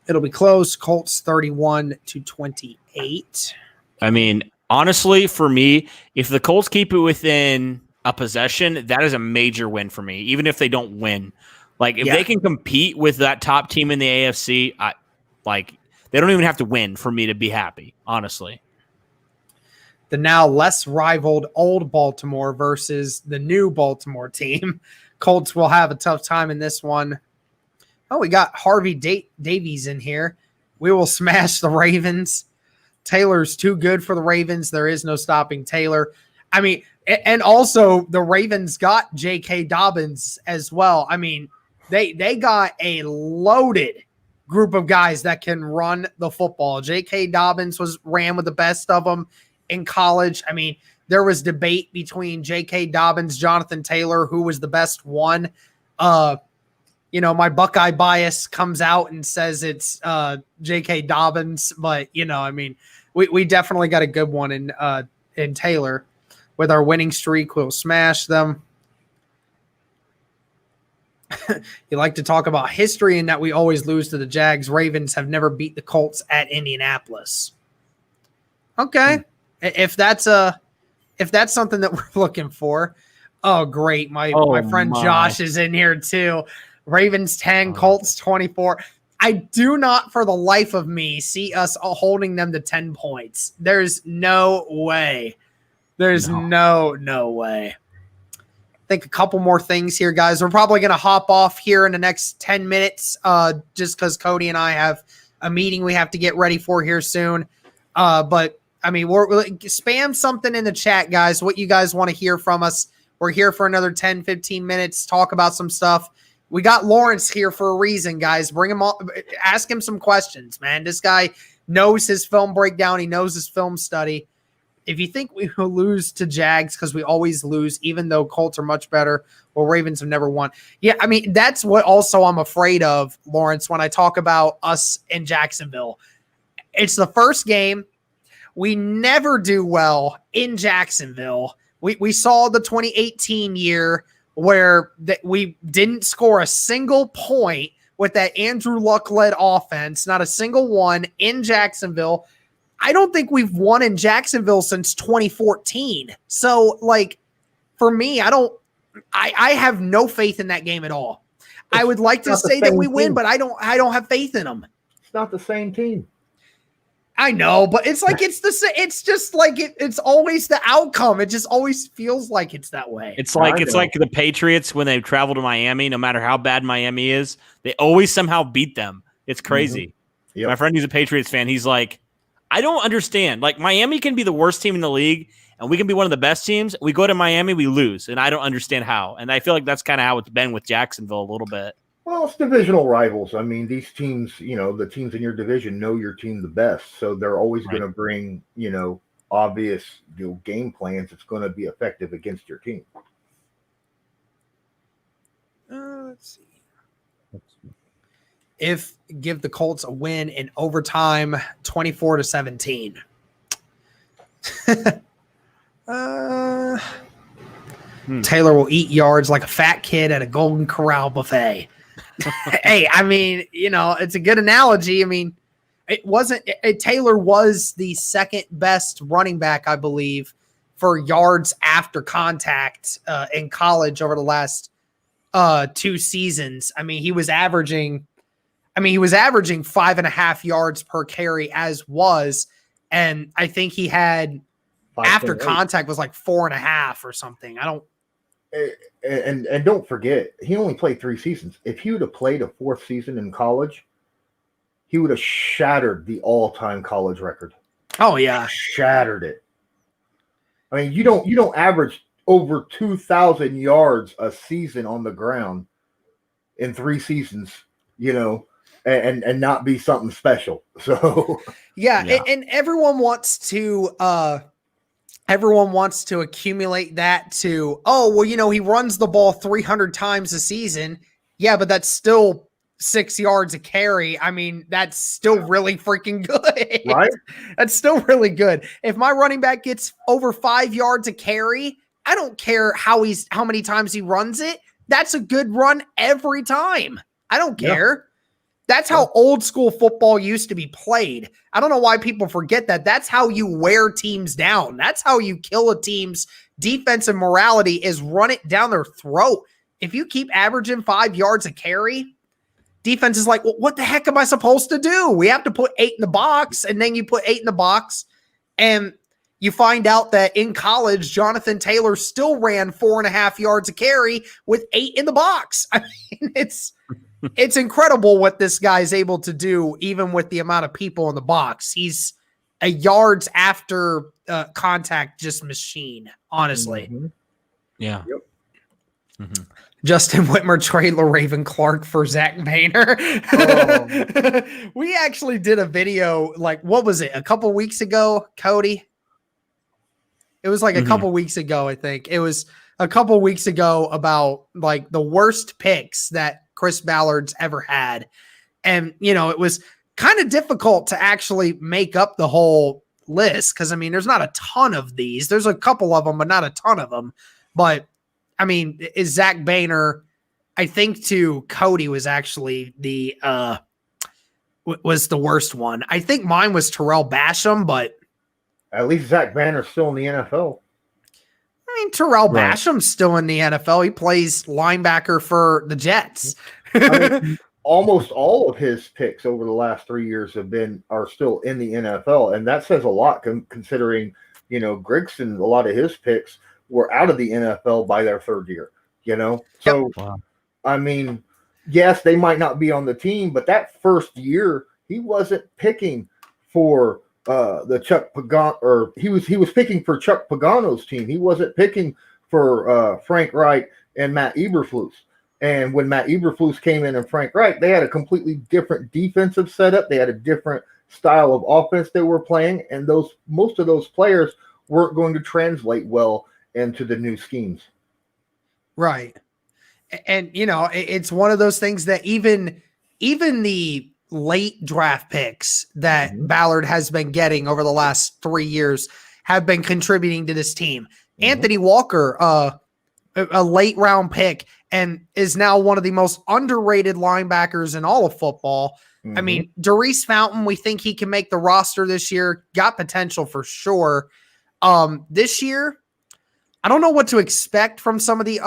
It'll be close. Colts 31-28. I mean, honestly, for me, if the Colts keep it within a possession, that is a major win for me, even if they don't win. If they can compete with that top team in the AFC, they don't even have to win for me to be happy, honestly. The now less rivaled old Baltimore versus the new Baltimore team. Colts will have a tough time in this one. Oh, we got Harvey Davies in here. We will smash the Ravens. Taylor's too good for the Ravens. There is no stopping Taylor. I mean, and also the Ravens got J.K. Dobbins as well. I mean, they got a loaded group of guys that can run the football. J.K. Dobbins ran with the best of them in college. I mean, there was debate between J.K. Dobbins, Jonathan Taylor, who was the best one. My Buckeye bias comes out and says it's J.K. Dobbins, but we definitely got a good one in Taylor. With our winning streak, we'll smash them. You like to talk about history and that we always lose to the Jags. Ravens have never beat the Colts at Indianapolis. Okay. If that's something that we're looking for. Oh, great. My friend Josh is in here too. Ravens 10, Colts 24. I do not for the life of me see us holding them to 10 points. There's no way. There's no way. I think a couple more things here, guys. We're probably going to hop off here in the next 10 minutes just because Cody and I have a meeting we have to get ready for here soon. But, we're spam something in the chat, guys, what you guys want to hear from us. We're here for another 10, 15 minutes, talk about some stuff. We got Lawrence here for a reason, guys. Bring him on. Ask him some questions, man. This guy knows his film breakdown. He knows his film study. If you think we will lose to Jags because we always lose, even though Colts are much better, well, Ravens have never won. Yeah, that's what also I'm afraid of, Lawrence, when I talk about us in Jacksonville. It's the first game. We never do well in Jacksonville. We saw the 2018 year where we didn't score a single point with that Andrew Luck-led offense, not a single one in Jacksonville. I don't think we've won in Jacksonville since 2014. So, for me, I have no faith in that game at all. I would like to say that we win, but I don't have faith in them. It's not the same team. I know, but it's it's always the outcome. It just always feels like it's that way. It's like the Patriots when they travel to Miami, no matter how bad Miami is, they always somehow beat them. It's crazy. Mm-hmm. Yep. My friend who's a Patriots fan, he's like, I don't understand. Miami can be the worst team in the league, and we can be one of the best teams. We go to Miami, we lose, and I don't understand how. And I feel like that's kind of how it's been with Jacksonville a little bit. Well, it's divisional rivals. These teams, the teams in your division know your team the best, so they're always going to bring, obvious game plans that's going to be effective against your team. Let's see. Give the Colts a win in overtime, 24-17. Taylor will eat yards like a fat kid at a Golden Corral buffet. Hey, it's a good analogy. Taylor was the second best running back, I believe, for yards after contact in college over the last 2 seasons. He was averaging 5.5 yards per carry and I think he had after contact was 4.5 or something. And don't forget, he only played 3 seasons. If he would have played a 4th season in college, he would have shattered the all-time college record. Oh yeah, shattered it. You don't average over 2,000 yards a season on the ground in 3 seasons, and not be something special. So yeah. And everyone wants to accumulate that to, he runs the ball 300 times a season. Yeah, but that's still 6 yards a carry. That's still really freaking good. Right? That's still really good. If my running back gets over 5 yards a carry, I don't care how many times he runs it. That's a good run every time. I don't care. Yeah. That's how old school football used to be played. I don't know why people forget that. That's how you wear teams down. That's how you kill a team's defensive morality, is run it down their throat. If you keep averaging 5 yards a carry, defense is like, well, what the heck am I supposed to do? We have to put 8 in the box, and then you put 8 in the box, and you find out that in college, Jonathan Taylor still ran 4.5 yards a carry with 8 in the box. It's incredible what this guy's able to do, even with the amount of people in the box. He's a yards after contact just machine, honestly. Mm-hmm. Yeah. Yep. Mhm. Justin Whitmer trade LaRaven Clark for Zach Boehner. Oh. We actually did a video, like, what was it, a couple weeks ago, Cody? It was like a couple weeks ago, I think. It was a couple weeks ago about like the worst picks that Chris Ballard's ever had. And, you know, it was kind of difficult to actually make up the whole list because, I mean, there's not a ton of these. There's a couple of them, but not a ton of them. But, I mean, is Zach Boehner, I think to Cody was actually the was the worst one. I think mine was Terrell Basham, but At least Zach Banner's still in the NFL. I mean, Terrell Basham's still in the NFL. He plays linebacker for the Jets. I mean, almost all of his picks over the last 3 years are still in the NFL, and that says a lot considering, you know, Grigson, a lot of his picks were out of the NFL by their third year, you know? So, Wow. I mean, yes, they might not be on the team, but that first year, he wasn't picking for the Chuck Pagano, or he was picking for Chuck Pagano's team. He wasn't picking for Frank Reich and Matt Eberflus. And when Matt Eberflus came in and Frank Reich, they had a completely different defensive setup. They had a different style of offense they were playing, and most of those players weren't going to translate well into the new schemes. Right. And, you know, it's one of those things that even the late draft picks that Ballard has been getting over the last 3 years have been contributing to this team. Anthony Walker, a late round pick, and is now one of the most underrated linebackers in all of football. I mean, Darius Fountain, we think he can make the roster this year, got potential for sure. This year, I don't know what to expect from some of the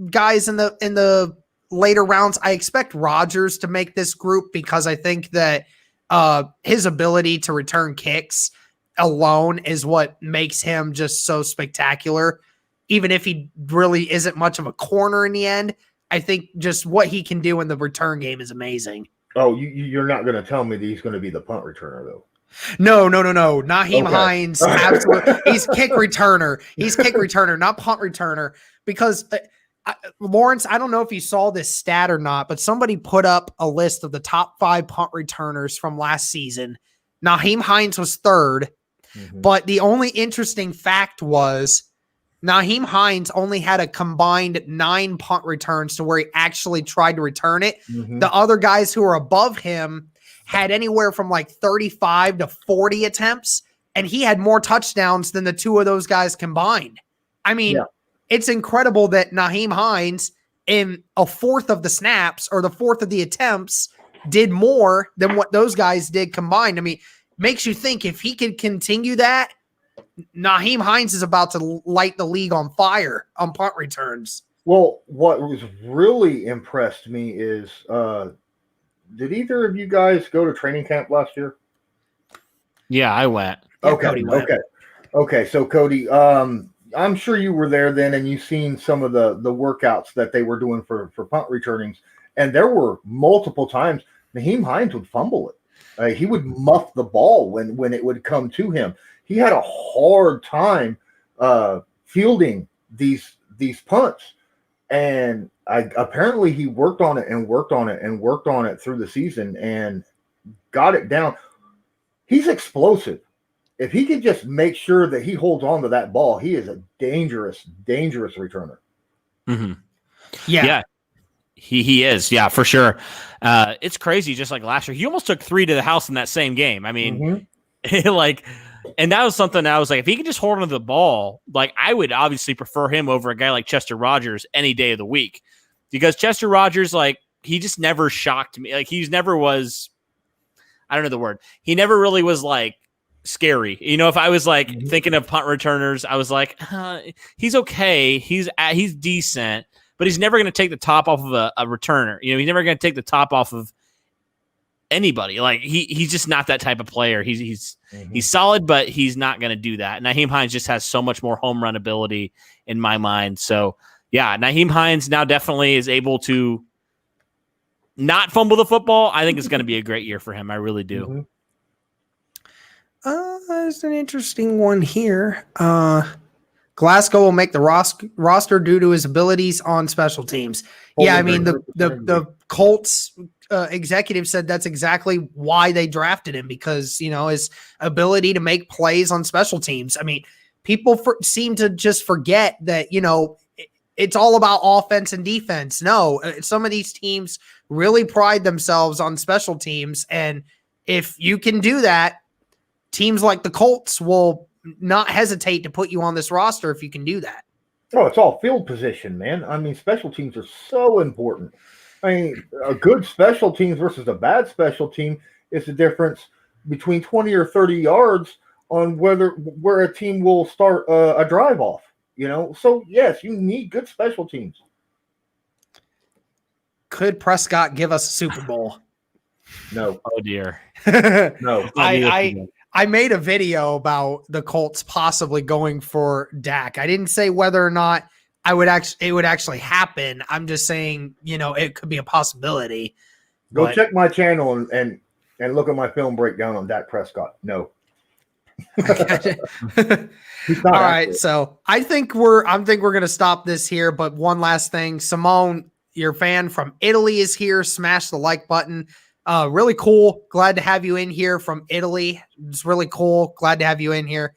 guys in the later rounds. I expect Rodgers to make this group because I think that his ability to return kicks alone is what makes him just so spectacular. Even if he really isn't much of a corner in the end, I think just what he can do in the return game is amazing. Oh, you're not going to tell me that he's going to be the punt returner, though. No. Nyheim Hines, absolutely. He's kick returner. He's kick returner, not punt returner. Because Lawrence, I don't know if you saw this stat or not, but somebody put up a list of the top 5 punt returners from last season. Nyheim Hines was third, but the only interesting fact was Nyheim Hines only had a combined 9 punt returns to where he actually tried to return it. The other guys who were above him had anywhere from like 35 to 40 attempts, and he had more touchdowns than the two of those guys combined. I mean, it's incredible that Nyheim Hines in a fourth of the snaps or the fourth of the attempts did more than what those guys did combined. I mean, makes you think if he could continue that, Nyheim Hines is about to light the league on fire on punt returns. Well, what was really impressed me is, did either of you guys go to training camp last year? Yeah, I went. Okay. So Cody, I'm sure you were there then, and you've seen some of the workouts that they were doing for punt returnings, and there were multiple times Nyheim Hines would fumble it. He would muff the ball when it would come to him. He had a hard time fielding these punts, and apparently he worked on it through the season and got it down. He's explosive. If he could just make sure that he holds on to that ball, he is a dangerous returner. Yeah. He is. Yeah, for sure. It's crazy. Just like last year, he almost took 3 to the house in that same game. I mean, and that was something I was like, if he could just hold on to the ball, like I would obviously prefer him over a guy like Chester Rogers any day of the week, because Chester Rogers, like, he just never shocked me. Like, he never was, I don't know the word. He never really was like scary. You know, if I was like thinking of punt returners, I was like, he's okay. He's decent, but he's never going to take the top off of a returner. You know, he's never going to take the top off of anybody. Like, he's just not that type of player. He's solid, but he's not going to do that. Nyheim Hines just has so much more home run ability in my mind. So yeah, Nyheim Hines now definitely is able to not fumble the football. I think it's going to be a great year for him. I really do. There's an interesting one here. Glasgow will make the roster due to his abilities on special teams. Yeah, I mean, the Colts executive said that's exactly why they drafted him, because, his ability to make plays on special teams. I mean, people seem to just forget that, it's all about offense and defense. No, some of these teams really pride themselves on special teams. And if you can do that, teams like the Colts will not hesitate to put you on this roster if you can do that. Oh, it's all field position, man. I mean, special teams are so important. I mean, a good special teams versus a bad special team is the difference between 20 or 30 yards on where a team will start a drive off. So yes, you need good special teams. Could Prescott give us a Super Bowl? No. Oh dear. No. I made a video about the Colts possibly going for Dak. I didn't say whether or not it would actually happen. I'm just saying, it could be a possibility. Go check my channel and look at my film breakdown on Dak Prescott. No. All right, so I think we're going to stop this here, but one last thing. Simone, your fan from Italy, is here. Smash the like button. Really cool. Glad to have you in here from Italy. It's really cool. Glad to have you in here.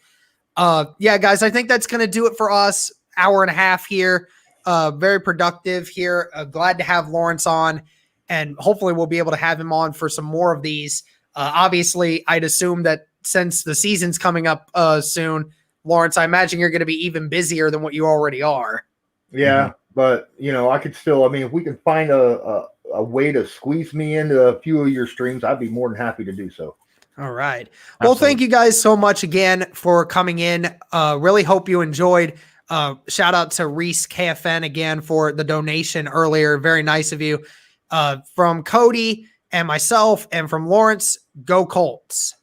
Yeah, guys, I think that's going to do it for us. Hour and a half here. Very productive here. Glad to have Lawrence on, and hopefully we'll be able to have him on for some more of these. Obviously, I'd assume that since the season's coming up soon, Lawrence, I imagine you're going to be even busier than what you already are. Yeah, but, I could still, if we can find a way to squeeze me into a few of your streams, I'd be more than happy to do so. All right. Well, absolutely. Thank you guys so much again for coming in. Really hope you enjoyed. Shout out to Reese KFN again for the donation earlier. Very nice of you. From Cody and myself and from Lawrence, go Colts.